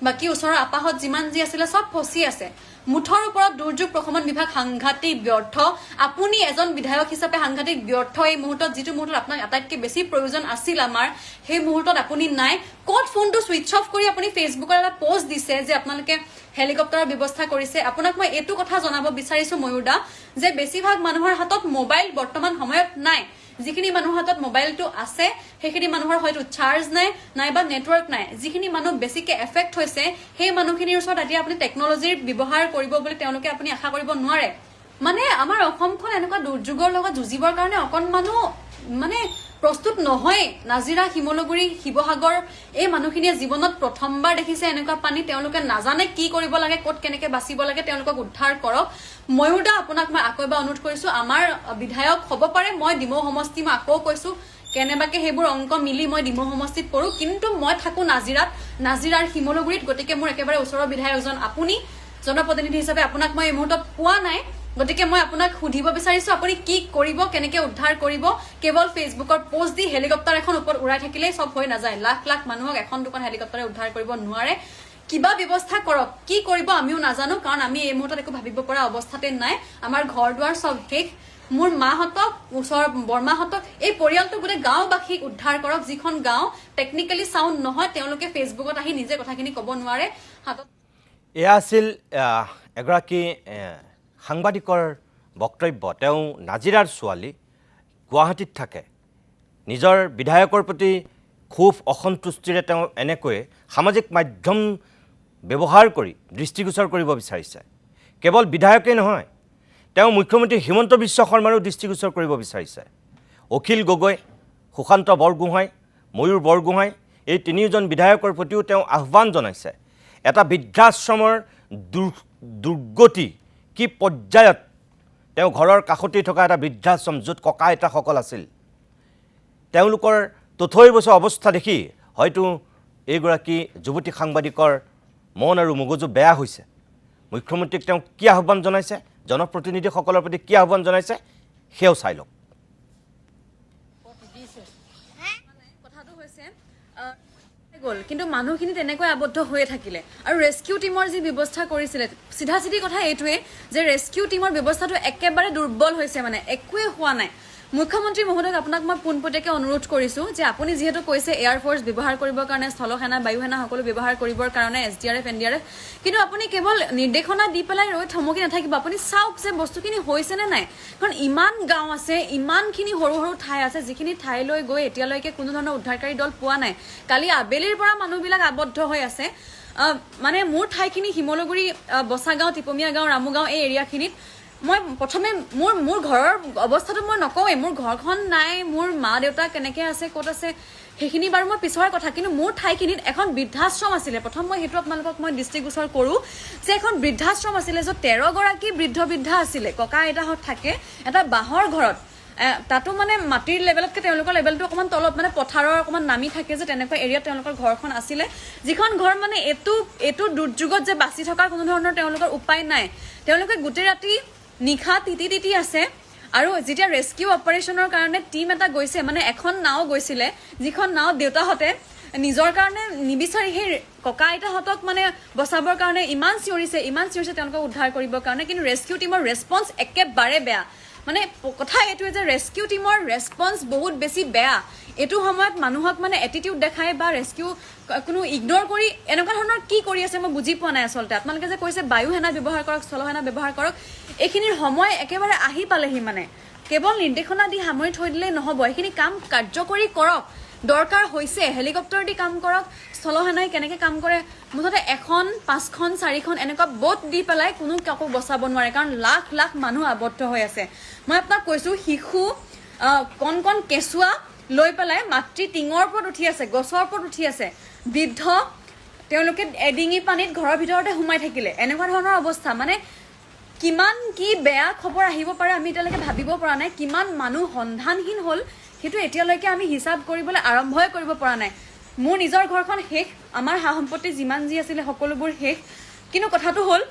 বাকী ওচৰৰ আপাহঁত যিমান যি আছিলে সব ফচি আছে মুঠৰ ওপৰত দুৰ্যোগ প্ৰশমন বিভাগ সাংঘাতিক ব্যৰ্থ আপুনি এজন বিধায়ক হিচাপে সাংঘাতিক ব্যৰ্থ এই মুহূৰ্তত যিটো মুহূৰ্তত আপোনাক আটাইতকৈ বেছি প্ৰয়োজন আছিল আমাৰ সেই মুহূৰ্তত আপুনি নাই ক'ত ফোনটো ছুইচ অফ কৰি আপুনি ফেচবুকত এটা পোষ্ট দিছে যে আপোনালোকে হেলিকপ্টাৰৰ ব্যৱস্থা কৰিছে আপোনাক মই এইটো কথা জনাব বিচাৰিছোঁ ময়ূৰ দা যে বেছিভাগ মানুহৰ হাতত মোবাইল বৰ্তমান সময়ত নাই যিখিনি মানুহৰ হাতত মোবাইলটো আছে সেইখিনি মানুহৰ হয়তো চাৰ্জ নাই নাইবা নেটৱৰ্ক নাই যিখিনি মানুহ বেছিকৈ এফেক্ট হৈছে সেই মানুহখিনিৰ ওচৰত এতিয়া আপুনি টেকন'লজিৰ ব্যৱহাৰ কৰিব বুলি তেওঁলোকে আপুনি আশা কৰিব নোৱাৰে মানে আমাৰ অসমখন এনেকুৱা দুৰ্যোগৰ লগত যুঁজিবৰ কাৰণে অকণমানো মানে প্ৰস্তুত নহয় নাজিৰা শিমলুগুৰি শিৱসাগৰ এই মানুহখিনিয়ে জীৱনত প্ৰথমবাৰ দেখিছে এনেকুৱা পানী তেওঁলোকে নাজানে কি কৰিব লাগে ক'ত কেনেকৈ বাচিব লাগে তেওঁলোকক উদ্ধাৰ কৰক ময়ূৰ দা আপোনাক মই আকৌ এবাৰ অনুৰোধ কৰিছোঁ আমাৰ বিধায়ক হ'ব পাৰে মই ডিমৌ সমষ্টি মই আকৌ কৈছোঁ কেনেবাকে সেইবোৰ অংক মিলি মই ডিমৌ সমষ্টিত পঢ়োঁ কিন্তু মই থাকোঁ নাজিৰাৰ শিমলুগুৰিত গতিকে মোৰ একেবাৰে ওচৰৰ বিধায়কজন আপুনি জনপ্ৰতিনিধি হিচাপে আপোনাক মই এই মুহূৰ্তত পোৱা নাই গতিকে মই আপোনাক সুধিব বিচাৰিছোঁ আপুনি কি কৰিব কেনেকৈ উদ্ধাৰ কৰিব কেৱল ফেচবুকৰ পোষ্ট দি হেলিকপ্টাৰ এখন ওপৰত উৰাই থাকিলেই চব হৈ নাযায় লাখ লাখ মানুহক এখন দুখন হেলিকপ্টাৰে উদ্ধাৰ কৰিব নোৱাৰে কিবা ব্যৱস্থা কৰক কি কৰিব আমিও নাজানো কাৰণ আমি এই মুহূৰ্তত একো ভাবিব পৰা অৱস্থাতে নাই আমাৰ ঘৰ দুৱাৰ চব শেষ মোৰ মাহঁতক ওচৰৰ বৰমাহঁতক এই পৰিয়ালটো গোটেই গাঁওবাসীক উদ্ধাৰ কৰক যিখন গাঁও টেকনিকেলি চাউণ্ড নহয় তেওঁলোকে ফেচবুকত আহি নিজে কথাখিনি ক'ব নোৱাৰে হাতত এয়া আছিল এগৰাকী সাংবাদিকৰ বক্তব্য তেওঁ নাজিৰাৰ ছোৱালী গুৱাহাটীত থাকে নিজৰ বিধায়কৰ প্ৰতি খুব অসন্তুষ্টিৰে তেওঁ এনেকৈ সামাজিক মাধ্যম ব্যৱহাৰ কৰি দৃষ্টিগোচৰ কৰিব বিচাৰিছে কেৱল বিধায়কেই নহয় তেওঁ মুখ্যমন্ত্ৰী হিমন্ত বিশ্ব শৰ্মাৰো দৃষ্টিগোচৰ কৰিব বিচাৰিছে অখিল গগৈ সুশান্ত বৰগোহাঁই ময়ূৰ বৰগোহাঁই এই তিনিওজন বিধায়কৰ প্ৰতিও তেওঁ আহ্বান জনাইছে এটা বৃদ্ধাশ্ৰমৰ দুৰ্গতি কি পৰ্যায়ত তেওঁ ঘৰৰ কাষতেই থকা এটা বৃদ্ধাশ্ৰম য'ত ককা আইতাসকল আছিল তেওঁলোকৰ তথৈবচ অৱস্থা দেখি হয়তো এইগৰাকী যুৱতী সাংবাদিকৰ মন আৰু মগজু বেয়া হৈছে মুখ্যমন্ত্ৰীক তেওঁ কি আহ্বান জনাইছে জনপ্ৰতিনিধিসকলৰ প্ৰতি কি আহ্বান জনাইছে সেয়াও চাই লওক কথাটো হৈছে গ'ল কিন্তু মানুহখিনি তেনেকৈ আবদ্ধ হৈয়ে থাকিলে আৰু ৰেস্কিউ টিমৰ যি ব্যৱস্থা কৰিছিলে চিধা চিধি কথা এইটোৱে যে ৰেস্কিউ টিমৰ ব্যৱস্থাটো একেবাৰে দুৰ্বল হৈছে মানে একোৱে হোৱা নাই মুখ্যমন্ত্ৰী মহোদয়ক আপোনাক মই পোনপটীয়াকৈ অনুৰোধ কৰিছোঁ যে আপুনি যিহেতু কৈছে এয়াৰফ'ৰ্চ ব্যৱহাৰ কৰিবৰ কাৰণে স্থলসেনা বায়ুসেনা সকলো ব্যৱহাৰ কৰিবৰ কাৰণে SDRF NDRF কিন্তু আপুনি কেৱল নিৰ্দেশনা দি পেলাই ৰৈ থমকি নাথাকিব আপুনি চাওক যে বস্তুখিনি হৈছেনে নাই কাৰণ ইমান গাঁও আছে ইমানখিনি সৰু সৰু ঠাই আছে যিখিনি ঠাইলৈ গৈ এতিয়ালৈকে কোনো ধৰণৰ উদ্ধাৰকাৰী দল পোৱা নাই কালি আবেলিৰ পৰা মানুহবিলাক আবদ্ধ হৈ আছে মানে মোৰ ঠাইখিনি শিমলুগুৰি বচাগাঁও টিপমীয়া গাঁও ৰামুগাঁও এই এৰিয়াখিনিত মই প্ৰথমে মোৰ ঘৰৰ অৱস্থাটো মই নকওঁৱেই মোৰ ঘৰখন নাই মোৰ মা দেউতা কেনেকৈ আছে ক'ত আছে সেইখিনি বাৰু মই পিছৰ কথা কিন্তু মোৰ ঠাইখিনিত এখন বৃদ্ধাশ্ৰম আছিলে প্ৰথম মই সেইটো আপোনালোকক মই দৃষ্টিগোচৰ কৰোঁ যে এখন বৃদ্ধাশ্ৰম আছিলে য'ত 13গৰাকী বৃদ্ধা আছিলে ককা আইতাহঁত থাকে এটা বাঁহৰ ঘৰত তাতো মানে মাটিৰ লেভেলতকৈ তেওঁলোকৰ লেভেলটো অকণমান তলত মানে পথাৰৰ অকণমান নামি থাকে যে তেনেকুৱা এৰিয়াত তেওঁলোকৰ ঘৰখন আছিলে যিখন ঘৰ মানে এইটো দুৰ্যোগত যে বাচি থকাৰ কোনো ধৰণৰ তেওঁলোকৰ উপায় নাই তেওঁলোকে গোটেই ৰাতি নিশা তিতি আছে আৰু যেতিয়া ৰেস্কিউ অপাৰেশ্যনৰ কাৰণে টিম এটা গৈছে মানে এখন নাও গৈছিলে যিখন নাও দেউতাহঁতে নিজৰ কাৰণে নিবিচাৰি সেই ককা আইতাহঁতক মানে বচাবৰ কাৰণে ইমান চিঞৰিছে তেওঁলোকক উদ্ধাৰ কৰিবৰ কাৰণে কিন্তু ৰেস্কিউ টিমৰ ৰেছপন্স একেবাৰে বেয়া মানে কথা এইটোৱে যে ৰেস্কিউ টিমৰ ৰেছপন্স বহুত বেছি বেয়া এইটো সময়ত মানুহক মানে এটিটিউড দেখায় বা ৰেস্কিউ কোনো ইগনোৰ কৰি এনেকুৱা ধৰণৰ কি কৰি আছে মই বুজি পোৱা নাই আচলতে আপোনালোকে যে কৈছে বায়ু সেনা ব্যৱহাৰ কৰক স্থলসেনা ব্যৱহাৰ কৰক এইখিনিৰ সময় একেবাৰে আহি পালেহি মানে কেৱল নিৰ্দেশনা দি সামৰি থৈ দিলেই নহ'ব এইখিনি কাম কাৰ্যকৰী কৰক দৰকাৰ হৈছে হেলিকপ্টাৰ দি কাম কৰক স্থলসেনাই কেনেকৈ কাম কৰে মুঠতে 1খন 5খন 4খন এনেকুৱা বোট দি পেলাই কোনো কাকো বচাব নোৱাৰে কাৰণ লাখ লাখ মানুহ আবদ্ধ হৈ আছে মই আপোনাক কৈছোঁ শিশু কণ কণ কেঁচুৱা লৈ পেলাই মাতৃ টিঙৰ ওপৰত উঠি আছে গছৰ ওপৰত উঠি আছে বৃদ্ধ তেওঁলোকে এডিঙি পানীত ঘৰৰ ভিতৰতে সোমাই থাকিলে এনেকুৱা ধৰণৰ অৱস্থা মানে কিমান কি বেয়া খবৰ আহিব পাৰে আমি এতিয়ালৈকে ভাবিব পৰা নাই কিমান মানুহ সন্ধানহীন হ'ল সেইটো এতিয়ালৈকে আমি হিচাপ কৰিবলৈ আৰম্ভই কৰিব পৰা নাই মোৰ নিজৰ ঘৰখন শেষ আমাৰ সা সম্পত্তি যিমান যি আছিলে সকলোবোৰ শেষ কিন্তু কথাটো হ'ল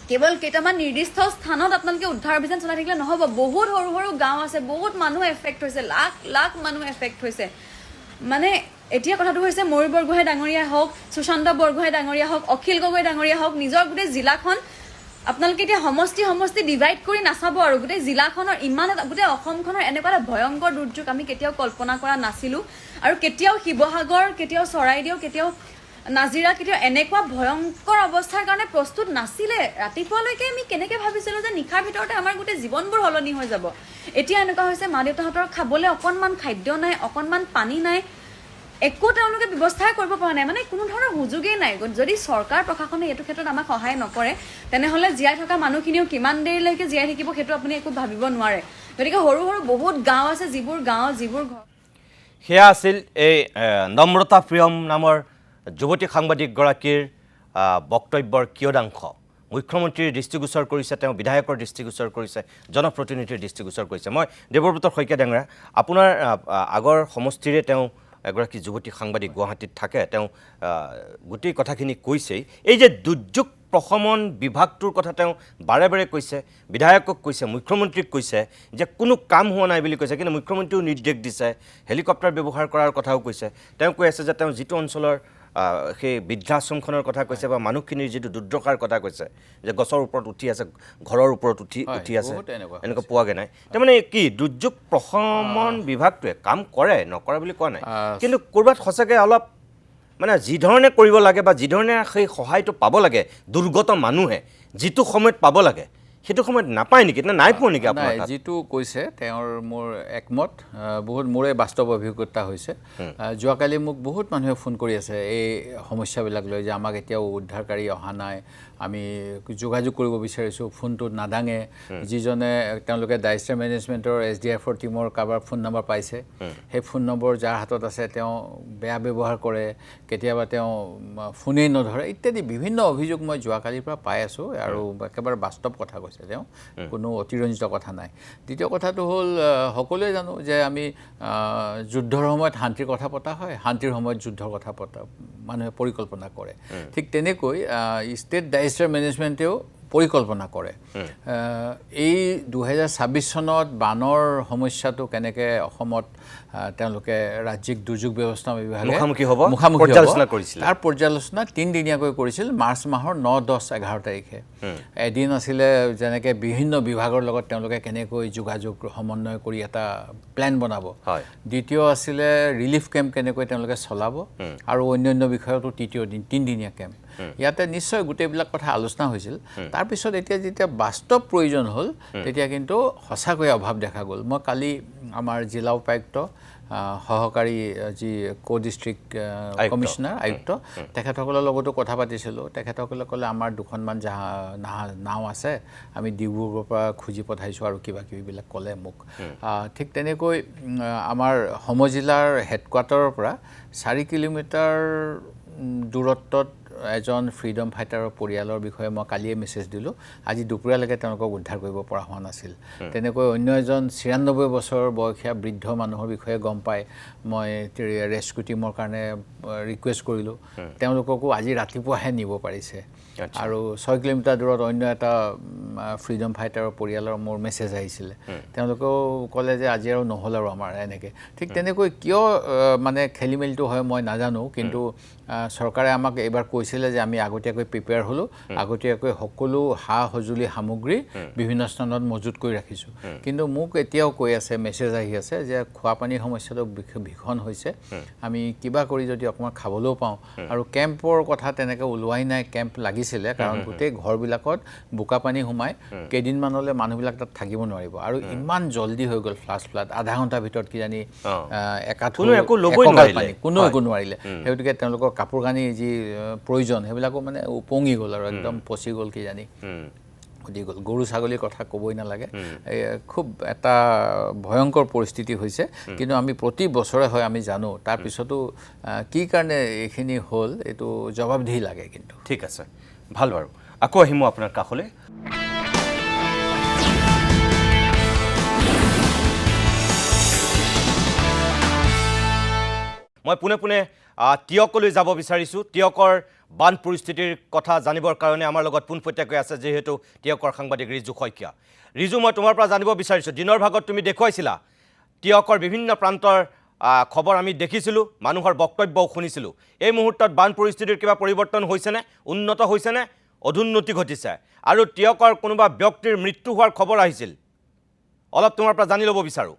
কেৱল কেইটামান নিৰ্দিষ্ট স্থানত আপোনালোকে উদ্ধাৰ অভিযান চলাই থাকিলে নহ'ব বহুত সৰু সৰু গাঁও আছে বহুত মানুহ এফেক্ট হৈছে লাখ লাখ মানুহ এফেক্ট হৈছে মানে এতিয়া কথাটো হৈছে ময়ূৰ বৰগোহাঁই ডাঙৰীয়া হওক সুশান্ত বৰগোহাঁই ডাঙৰীয়া হওক অখিল গগৈ ডাঙৰীয়া হওক নিজৰ গোটেই জিলাখন আপোনালোকে এতিয়া সমষ্টি ডিভাইড কৰি নাচাব আৰু গোটেই জিলাখনৰ ইমান এটা গোটেই অসমখনৰ এনেকুৱা এটা ভয়ংকৰ দুৰ্যোগ আমি কেতিয়াও কল্পনা কৰা নাছিলোঁ আৰু কেতিয়াও শিৱসাগৰ কেতিয়াও চৰাইদেউ কেতিয়াও নাজিৰা কেতিয়াও এনেকুৱা ভয়ংকৰ অৱস্থাৰ কাৰণে প্ৰস্তুত নাছিলে ৰাতিপুৱালৈকে আমি কেনেকৈ ভাবিছিলোঁ যে নিশাৰ ভিতৰতে আমাৰ গোটেই জীৱনবোৰ সলনি হৈ যাব এতিয়া এনেকুৱা হৈছে মা দেউতাহঁতৰ খাবলৈ অকণমান খাদ্য নাই অকণমান পানী নাই একো তেওঁলোকে ব্যৱস্থাই কৰিব পৰা নাই মানে কোনো ধৰণৰ সুযোগেই নাই যদি চৰকাৰ প্ৰশাসনে এইটো ক্ষেত্ৰত আমাক সহায় নকৰে তেনেহ'লে জীয়াই থকা মানুহখিনিও কিমান দেৰিলৈকে জীয়াই থাকিব সেইটো আপুনি একো ভাবিব নোৱাৰে গতিকে সৰু সৰু বহুত গাঁও আছে যিবোৰ ঘৰ সেয়া আছিল এই নম্ৰতা প্ৰিয়ম নামৰ যুৱতী সাংবাদিকগৰাকীৰ বক্তব্যৰ কিয়দাংশ মুখ্যমন্ত্ৰীৰ দৃষ্টিগোচৰ কৰিছে তেওঁ বিধায়কৰ দৃষ্টিগোচৰ কৰিছে জনপ্ৰতিনিধিৰ দৃষ্টিগোচৰ কৰিছে মই দেৱব্ৰত শইকীয়া ডাঙৰীয়া আপোনাৰ আগৰ সমষ্টিৰে তেওঁ এগৰাকী যুৱতী সাংবাদিক গুৱাহাটীত থাকে তেওঁ গোটেই কথাখিনি কৈছেই এই যে দুৰ্যোগ প্ৰশমন বিভাগটোৰ কথা তেওঁ বাৰে বাৰে কৈছে বিধায়কক কৈছে মুখ্যমন্ত্ৰীক কৈছে যে কোনো কাম হোৱা নাই বুলি কৈছে কিন্তু মুখ্যমন্ত্ৰীও নিৰ্দেশ দিছে হেলিকপ্টাৰ ব্যৱহাৰ কৰাৰ কথাও কৈছে তেওঁ কৈ আছে যে তেওঁ যিটো অঞ্চলৰ সেই বৃদ্ধাশ্ৰমখনৰ কথা কৈছে বা মানুহখিনিৰ যিটো দুৰ্দশাৰ কথা কৈছে যে গছৰ ওপৰত উঠি আছে ঘৰৰ ওপৰত উঠি আছে এনেকুৱা পোৱাগৈ নাই তাৰমানে কি দুৰ্যোগ প্ৰশমন বিভাগটোৱে কাম কৰে নকৰে বুলি কোৱা নাই কিন্তু ক'ৰবাত সঁচাকৈ অলপ মানে যিধৰণে কৰিব লাগে বা যিধৰণে সেই সহায়টো পাব লাগে দুৰ্গত মানুহে যিটো সময়ত পাব লাগে সেইটো সময়ত নাপায় নেকি না নাই পোৱা নেকি আপোনাৰ যিটো কৈছে তেওঁৰ মোৰ একমত বহুত মোৰে বাস্তৱ অভিজ্ঞতা হৈছে যোৱাকালি মোক বহুত মানুহে ফোন কৰি আছে এই সমস্যাবিলাক লৈ যে আমাক এতিয়াও উদ্ধাৰকাৰী অহা নাই আমি যোগাযোগ কৰিব বিচাৰিছোঁ ফোনটো নাদাঙে যিজনে তেওঁলোকে ডাইষ্টাৰ মেনেজমেণ্টৰ SDF-ৰ টীমৰ কাৰোবাৰ ফোন নম্বৰ পাইছে সেই ফোন নম্বৰ যাৰ হাতত আছে তেওঁ বেয়া ব্যৱহাৰ কৰে কেতিয়াবা তেওঁ ফোনেই নধৰে ইত্যাদি বিভিন্ন অভিযোগ মই যোৱাকালিৰ পৰা পাই আছোঁ আৰু একেবাৰে বাস্তৱ কথা কৈছে তেওঁ কোনো অতিৰঞ্জিত কথা নাই দ্বিতীয় কথাটো হ'ল সকলোৱে জানো যে আমি যুদ্ধৰ সময়ত শান্তিৰ কথা পতা হয় শান্তিৰ সময়ত যুদ্ধৰ কথা পতা মানুহে পৰিকল্পনা কৰে ঠিক তেনেকৈ ষ্টেট ডাইষ্টাৰ মেনেজমেণ্টেও পৰিকল্পনা কৰে এই 2026 চনত বানৰ সমস্যাটো কেনেকৈ অসমত তেওঁলোকে ৰাজ্যিক দুৰ্যোগ ব্যৱস্থাপনা বিভাগে মুখামুখি হ'ব তাৰ পৰ্যালোচনা 3 দিনীয়াকৈ কৰিছিল মাৰ্চ মাহৰ 9, 10, 11 তাৰিখে এদিন আছিলে যেনেকৈ বিভিন্ন বিভাগৰ লগত তেওঁলোকে কেনেকৈ যোগাযোগ সমন্বয় কৰি এটা প্লেন বনাব দ্বিতীয় আছিলে ৰিলিফ কেম্প কেনেকৈ তেওঁলোকে চলাব আৰু অন্যান্য বিষয়তো তৃতীয় দিন 3 দিনীয়া কেম্প ইয়াতে নিশ্চয় গোটেইবিলাক কথা আলোচনা হৈছিল তাৰপিছত এতিয়া যেতিয়া বাস্তৱ প্ৰয়োজন হ'ল তেতিয়া কিন্তু সঁচাকৈ অভাৱ দেখা গ'ল মই কালি আমাৰ জিলা উপায়ুক্ত সহকাৰী যি ডিষ্ট্ৰিক্ট কমিশ্যনাৰ আয়ুক্ত তেখেতসকলৰ লগতো কথা পাতিছিলোঁ তেখেতসকলে ক'লে আমাৰ দুখনমান নাও আছে আমি ডিব্ৰুগড়ৰ পৰা খুজি পঠাইছোঁ আৰু কিবা কিবিবিলাক ক'লে মোক ঠিক তেনেকৈ আমাৰ সমজিলাৰ হেডকোৱাৰ্টাৰৰ পৰা 4 কিলোমিটাৰ দূৰত্বত এজন ফ্ৰীডম ফাইটাৰৰ পৰিয়ালৰ বিষয়ে মই কালিয়ে মেছেজ দিলোঁ আজি দুপৰীয়ালৈকে তেওঁলোকক উদ্ধাৰ কৰিব পৰা হোৱা নাছিল তেনেকৈ অন্য এজন 96 বছৰ বয়সীয়া বৃদ্ধ মানুহৰ বিষয়ে গম পাই মই ৰেস্কিউ টীমৰ কাৰণে ৰিকুৱেষ্ট কৰিলোঁ তেওঁলোককো আজি ৰাতিপুৱাহে নিব পাৰিছে আৰু 6 কিলোমিটাৰ দূৰত অন্য এটা ফ্ৰীডম ফাইটাৰৰ পৰিয়ালৰ মোৰ মেছেজ আহিছিলে তেওঁলোকেও ক'লে যে আজি আৰু নহ'ল আৰু আমাৰ এনেকৈ ঠিক তেনেকৈ কিয় মানে খেলি মেলিটো হয় মই নাজানো কিন্তু চৰকাৰে আমাক এইবাৰ কৈছিলে যে আমি আগতীয়াকৈ প্ৰিপেয়াৰ হ'লোঁ আগতীয়াকৈ সকলো সা সঁজুলি সামগ্ৰী বিভিন্ন স্থানত মজুত কৰি ৰাখিছোঁ কিন্তু মোক এতিয়াও কৈ আছে মেছেজ আহি আছে যে খোৱা পানীৰ সমস্যাটো ভীষণ হৈছে আমি কিবা কৰি যদি অকণমান খাবলৈও পাওঁ আৰু কেম্পৰ কথা তেনেকৈ ওলোৱাই নাই কেম্প লাগিছিলে কাৰণ গোটেই ঘৰবিলাকত বোকা পানী সোমাই কেইদিনমানলৈ মানুহবিলাক তাত থাকিব নোৱাৰিব আৰু ইমান জল্দি হৈ গ'ল ফ্লাড আধা ঘণ্টাৰ ভিতৰত কিজানি কোনো একো নোৱাৰিলে সেই গতিকে তেওঁলোকৰ কাপোৰ কানি যি প্ৰয়োজন সেইবিলাকো মানে উপঙি গ'ল আৰু একদম পচি গ'ল কিজানি উঠি গ'ল গৰু ছাগলীৰ কথা ক'বই নালাগে খুব এটা ভয়ংকৰ পৰিস্থিতি হৈছে কিন্তু আমি প্ৰতি বছৰে হয় আমি জানো তাৰপিছতো কি কাৰণে এইখিনি হ'ল এইটো জবাবদিহি লাগে কিন্তু ঠিক আছে ভাল বাৰু আকৌ আহিম আপোনাৰ কাষলৈ মই পোনে টিয়কলৈ যাব বিচাৰিছোঁ টিয়কৰ বান পৰিস্থিতিৰ কথা জানিবৰ কাৰণে আমাৰ লগত পোনপটীয়াকৈ আছে যেহেতু টিয়কৰ সাংবাদিক ৰিজু শইকীয়া ৰিজু মই তোমাৰ পৰা জানিব বিচাৰিছোঁ দিনৰ ভাগত তুমি দেখুৱাইছিলা টিয়কৰ বিভিন্ন প্ৰান্তৰ খবৰ আমি দেখিছিলোঁ মানুহৰ বক্তব্যও শুনিছিলোঁ এই মুহূৰ্তত বান পৰিস্থিতিৰ কিবা পৰিৱৰ্তন হৈছেনে উন্নত হৈছেনে অধুন্নতি ঘটিছে আৰু টিয়কৰ কোনোবা ব্যক্তিৰ মৃত্যু হোৱাৰ খবৰ আহিছিল অলপ তোমাৰ পৰা জানি ল'ব বিচাৰোঁ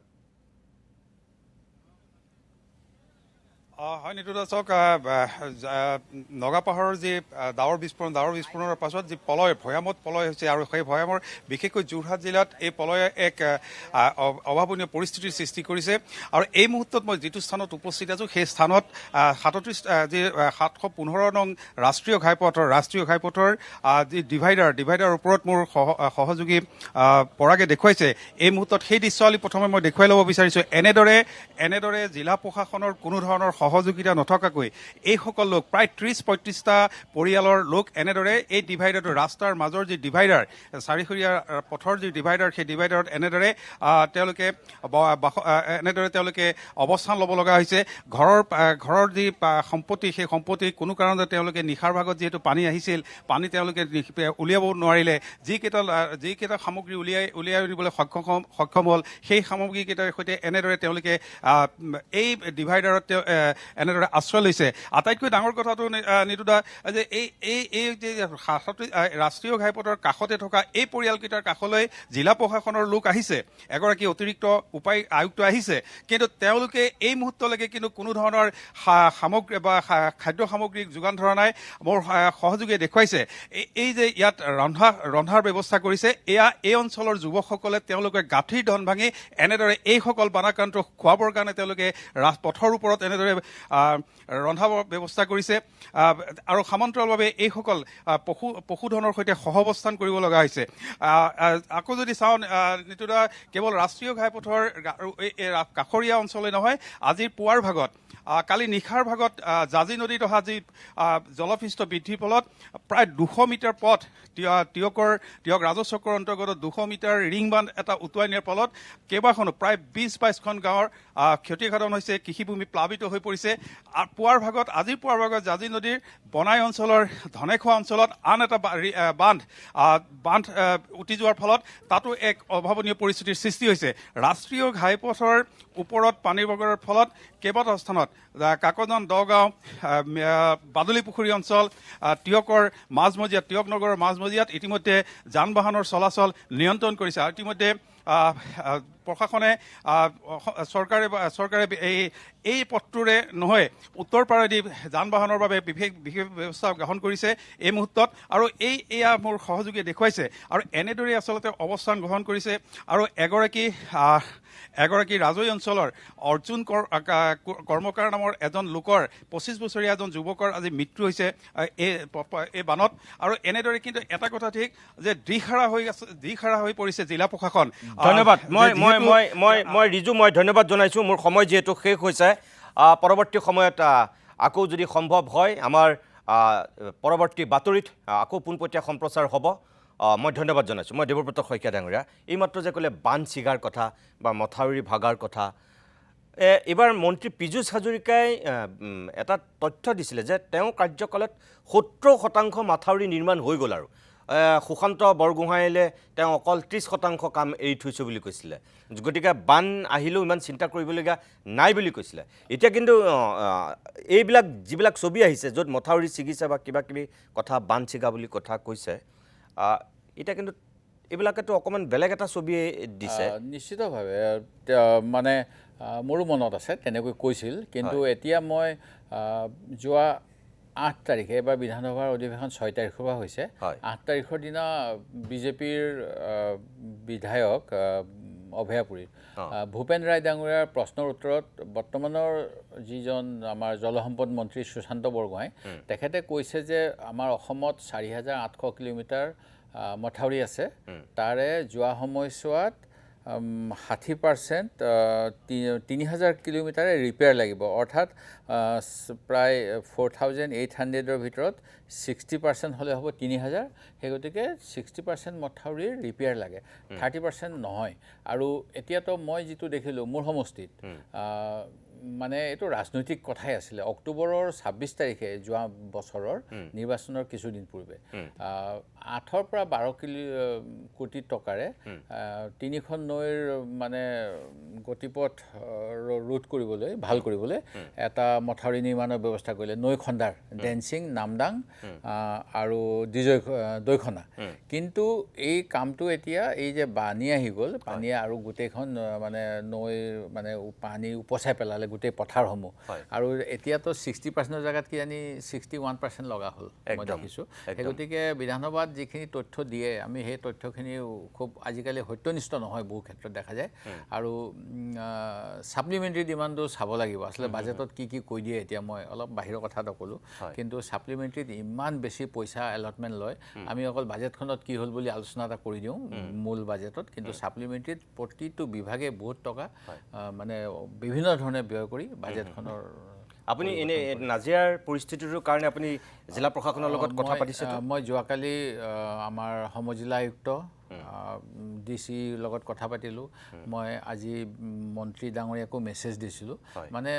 হয় নিতুদা চাওক নগাপাহাৰৰ যি ডাৱৰ বিস্ফোৰণৰ পাছত যি ভয়ামত পলয় হৈছে আৰু সেই ভয়ামৰ বিশেষকৈ যোৰহাট জিলাত এই পলয়ে এক অভাৱনীয় পৰিস্থিতিৰ সৃষ্টি কৰিছে আৰু এই মুহূৰ্তত মই যিটো স্থানত উপস্থিত আছোঁ সেই স্থানত 715 নং ৰাষ্ট্ৰীয় ঘাইপথৰ যি ডিভাইডাৰ ওপৰত মোৰ সহযোগী পৰাগে দেখুৱাইছে এই মুহূৰ্তত সেই দৃশ্যাৱলী প্ৰথমে মই দেখুৱাই ল'ব বিচাৰিছোঁ এনেদৰে জিলা প্ৰশাসনৰ কোনো ধৰণৰ সহযোগিতা নথকাকৈ এইসকল লোক প্ৰায় 30-35টা পৰিয়ালৰ লোক এনেদৰে এই ডিভাইডাৰটো ৰাস্তাৰ মাজৰ যি ডিভাইডাৰ চাৰিখৰীয়া পথৰ যি ডিভাইডাৰ সেই ডিভাইডাৰত এনেদৰে তেওঁলোকে অৱস্থান ল'ব লগা হৈছে ঘৰৰ যি সম্পত্তি সেই সম্পত্তি কোনো কাৰণতে তেওঁলোকে নিশাৰ ভাগত যিহেতু পানী আহিছিল পানী তেওঁলোকে উলিয়াব নোৱাৰিলে যিকেইটা সামগ্ৰী উলিয়াই আনিবলৈ সক্ষম হ'ল সেই সামগ্ৰীকেইটাৰ সৈতে এনেদৰে তেওঁলোকে এই ডিভাইডাৰত এনেদৰে আশ্ৰয় লৈছে আটাইতকৈ ডাঙৰ কথাটো নিতুদা যে এই যে ৰাষ্ট্ৰীয় ঘাইপথৰ কাষতে থকা এই পৰিয়ালকেইটাৰ কাষলৈ জিলা প্ৰশাসনৰ লোক আহিছে এগৰাকী অতিৰিক্ত উপায় আয়ুক্ত আহিছে কিন্তু তেওঁলোকে এই মুহূৰ্তলৈকে কিন্তু কোনো ধৰণৰ সামগ্ৰী বা খাদ্য সামগ্ৰী যোগান ধৰা নাই মোৰ সহযোগীয়ে দেখুৱাইছে এই যে ইয়াত ৰন্ধাৰ ব্যৱস্থা কৰিছে এই অঞ্চলৰ যুৱকসকলে তেওঁলোকে গাঁঠিৰ ধন ভাঙি এনেদৰে এইসকল বানাক্ৰান্ত খুৱাবৰ কাৰণে তেওঁলোকে পথৰ ওপৰত এনেদৰে ৰন্ধাৰ ব্যৱস্থা কৰিছে আৰু সমান্তৰালভাৱে এইসকল পশুধনৰ সৈতে সহাৱস্থান কৰিব লগা হৈছে আকৌ যদি চাওঁ নিতুদা কেৱল ৰাষ্ট্ৰীয় ঘাইপথৰ কাষৰীয়া অঞ্চলেই নহয় আজিৰ পুৱাৰ ভাগত কালি নিশাৰ ভাগত জাজি নদীত অহা যি জলপৃষ্ঠ বৃদ্ধিৰ ফলত প্ৰায় 200 মিটাৰ পথ টিয়ক ৰাজচক্ৰৰ অন্তৰ্গত 200 মিটাৰ ৰিং বান্ধ এটা উটুৱাই নিয়াৰ ফলত কেইবাখনো প্ৰায় 20-22খন গাঁৱৰ ক্ষতিসাধন হৈছে কৃষিভূমি প্লাৱিত হৈ পৰিছে আজিৰ পুৱাৰ ভাগত জাজি নদীৰ বনাই অঞ্চলৰ ধনেখোৱা অঞ্চলত আন এটা বান্ধ উটি যোৱাৰ ফলত তাতো এক অভাৱনীয় পৰিস্থিতিৰ সৃষ্টি হৈছে ৰাষ্ট্ৰীয় ঘাইপথৰ ওপৰত পানী বগৰাৰ ফলত কেইবাটাও স্থানত কাকজান দগাঁও বাদুলি পুখুৰী অঞ্চল টিয়কৰ মাজমজিয়াত টিয়ক নগৰৰ মাজমজিয়াত ইতিমধ্যে যান বাহনৰ চলাচল নিয়ন্ত্ৰণ কৰিছে আৰু ইতিমধ্যে প্ৰশাসনে চৰকাৰে এই পথটোৰে নহয় উত্তৰ পাৰেদি যান বাহনৰ বাবে বিশেষ ব্যৱস্থা গ্ৰহণ কৰিছে এই মুহূৰ্তত আৰু এয়া মোৰ সহযোগীয়ে দেখুৱাইছে আৰু এনেদৰে আচলতে অৱস্থান গ্ৰহণ কৰিছে আৰু এগৰাকী ৰাজৈ অঞ্চলৰ অৰ্জুন কৰ্মকাৰ নামৰ এজন লোকৰ 25 বছৰীয়া এজন যুৱকৰ আজি মৃত্যু হৈছে এই বানত আৰু এনেদৰে কিন্তু এটা কথা ঠিক যে দিশহাৰা হৈ পৰিছে জিলা প্ৰশাসন ধন্যবাদ মই ৰিজু মই ধন্যবাদ জনাইছোঁ মোৰ সময় যিহেতু শেষ হৈছে পৰৱৰ্তী সময়ত আকৌ যদি সম্ভৱ হয় আমাৰ পৰৱৰ্তী বাতৰিত আকৌ পোনপটীয়া সম্প্ৰচাৰ হ'ব মই ধন্যবাদ জনাইছোঁ মই দেৱব্ৰত শইকীয়া ডাঙৰীয়া এইমাত্ৰ যে ক'লে বান্ধ ছিগাৰ কথা বা মথাউৰি ভাগাৰ কথা এইবাৰ মন্ত্ৰী পীযুষ হাজৰিকাই এটা তথ্য দিছিলে যে তেওঁ কাৰ্যকালত 70% মাথাউৰি নিৰ্মাণ হৈ গ'ল আৰু সুশান্ত বৰগোহাঁইলে তেওঁ অকল 30% কাম এৰি থৈছোঁ বুলি কৈছিলে গতিকে বান আহিলেও ইমান চিন্তা কৰিবলগীয়া নাই বুলি কৈছিলে এতিয়া কিন্তু এইবিলাক যিবিলাক ছবি আহিছে য'ত মথাউৰি ছিগিছে বা কিবা কিবি কথা বান ছিগা বুলি কথা কৈছে এতিয়া কিন্তু এইবিলাকেতো অকণমান বেলেগ এটা ছবি দিছে নিশ্চিতভাৱে মানে মোৰো মনত আছে তেনেকৈ কৈছিল কিন্তু এতিয়া মই যোৱা 8 তাৰিখে এবাৰ বিধানসভাৰ অধিৱেশন 6 তাৰিখৰ পৰা হৈছে 8 তাৰিখৰ দিনা বিজেপিৰ বিধায়ক অভয়াপুৰী ভূপেন ৰায় ডাঙৰীয়াৰ প্ৰশ্নৰ উত্তৰত বৰ্তমানৰ যিজন আমাৰ জলসম্পদ মন্ত্ৰী সুশান্ত বৰগোহাঁই তেখেতে কৈছে যে আমাৰ অসমত 4,800 কিলোমিটাৰ মথাউৰি আছে তাৰে যোৱা সময়ছোৱাত 60% 3,000 কিলোমিটাৰে ৰিপেয়াৰ লাগিব অৰ্থাৎ প্ৰায় 4,800ৰ ভিতৰত 60% হ'লে হ'ব 3,000 সেই গতিকে 60% মথাউৰিৰ ৰিপেয়াৰ লাগে 30% নহয় আৰু এতিয়াতো মই যিটো দেখিলোঁ মোৰ সমষ্টিত মানে এইটো ৰাজনৈতিক কথাই আছিলে অক্টোবৰৰ 26 তাৰিখে যোৱা বছৰৰ নিৰ্বাচনৰ কিছুদিন পূৰ্বে 8 পৰা 12 কোটি টকাৰে 3খন নৈৰ মানে গতিপথ ৰোধ কৰিবলৈ ভাল কৰিবলৈ এটা মথাউৰি নিৰ্মাণৰ ব্যৱস্থা কৰিলে নৈ খন্দাৰ ডেন্সিং নামদাং আৰু দৈখনা কিন্তু এই কামটো এতিয়া এই যে পানী আহি গ'ল পানীয়ে আৰু গোটেইখন মানে নৈ মানে পানী উপচাই পেলালে গোটেই পথাৰসমূহ আৰু এতিয়াতো 60% জেগাত কি জানি 61% লগা হ'ল মই দেখিছোঁ সেই গতিকে বিধানসভাত যিখিনি তথ্য দিয়ে আমি সেই তথ্যখিনি খুব আজিকালি সত্যনিষ্ঠ নহয় বহু ক্ষেত্ৰত দেখা যায় আৰু সাপ্লিমেণ্টাৰী ডিমাণ্ডটো চাব লাগিব আসলে বাজেটত কি কি কৈ দিয়ে এতিয়া মই অলপ বাহিৰৰ কথা নকলোঁ কিন্তু সাপ্লিমেণ্টাৰীত ইমান বেছি পইচা এলটমেণ্ট লয় আমি অকল বাজেটখনত কি হ'ল বুলি আলোচনা এটা কৰি দিওঁ মূল বাজেটত কিন্তু সাপ্লিমেণ্টাৰীত প্ৰতিটো বিভাগে বহুত টকা মানে বিভিন্ন ধৰণে ব্যয় কৰি বাজেটখনৰ আপুনি এনে নাজিৰাৰ পৰিস্থিতিটোৰ কাৰণে আপুনি জিলা প্ৰশাসনৰ লগত কথা পাতিছে মই যোৱাকালি আমাৰ সমজিলা আয়ুক্ত ডিচি লগত কথা পাতিলোঁ মই আজি মন্ত্ৰী ডাঙৰীয়াকো মেছেজ দিছিলোঁ মানে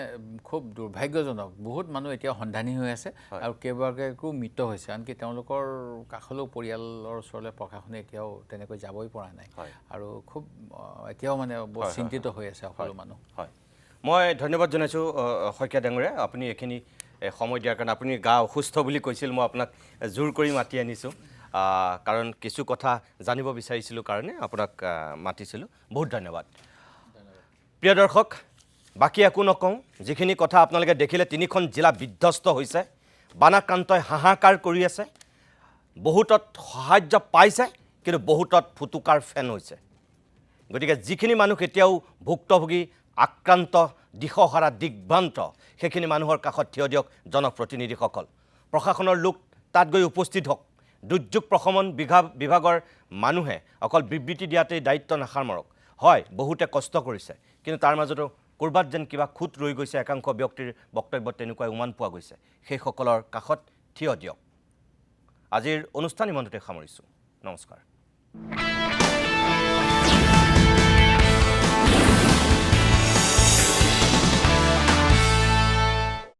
খুব দুৰ্ভাগ্যজনক বহুত মানুহ এতিয়া সন্ধানী হৈ আছে আৰু কেইবাগৰাকীও মৃত হৈছে আনকি তেওঁলোকৰ কাষলৈও পৰিয়ালৰ ওচৰলৈ প্ৰশাসনে এতিয়াও তেনেকৈ যাবই পৰা নাই আৰু খুব এতিয়াও মানে বহুত চিন্তিত হৈ আছে সকলো মানুহ হয় মই ধন্যবাদ জনাইছোঁ শইকীয়া ডাঙৰীয়া আপুনি এইখিনি সময় দিয়াৰ কাৰণে আপুনি গা অসুস্থ বুলি কৈছিল মই আপোনাক জোৰ কৰি মাতি আনিছোঁ কাৰণ কিছু কথা জানিব বিচাৰিছিলোঁ কাৰণে আপোনাক মাতিছিলোঁ বহুত ধন্যবাদ প্ৰিয় দৰ্শক বাকী একো নকওঁ যিখিনি কথা আপোনালোকে দেখিলে 3খন জিলা বিধ্বস্ত হৈছে বানাক্ৰান্তই হাহাকাৰ কৰি আছে বহুতত সাহায্য পাইছে কিন্তু বহুতত ফুটুকাৰ ফেন হৈছে গতিকে যিখিনি মানুহ এতিয়াও ভুক্তভোগী আক্ৰান্ত দিশহাৰা দিগ্ভ্ৰান্ত সেইখিনি মানুহৰ কাষত থিয় দিয়ক জনপ্ৰতিনিধিসকল প্ৰশাসনৰ লোক তাত গৈ উপস্থিত হওক দুৰ্যোগ প্ৰশমন বিভাগৰ মানুহে অকল বিবৃতি দিয়াতেই দায়িত্ব নাসামৰক হয় বহুতে কষ্ট কৰিছে কিন্তু তাৰ মাজতো ক'ৰবাত যেন কিবা খুঁত ৰৈ গৈছে একাংশ ব্যক্তিৰ বক্তব্যত তেনেকুৱা উমান পোৱা গৈছে সেইসকলৰ কাষত থিয় দিয়ক আজিৰ অনুষ্ঠান ইমানতে সামৰিছোঁ নমস্কাৰ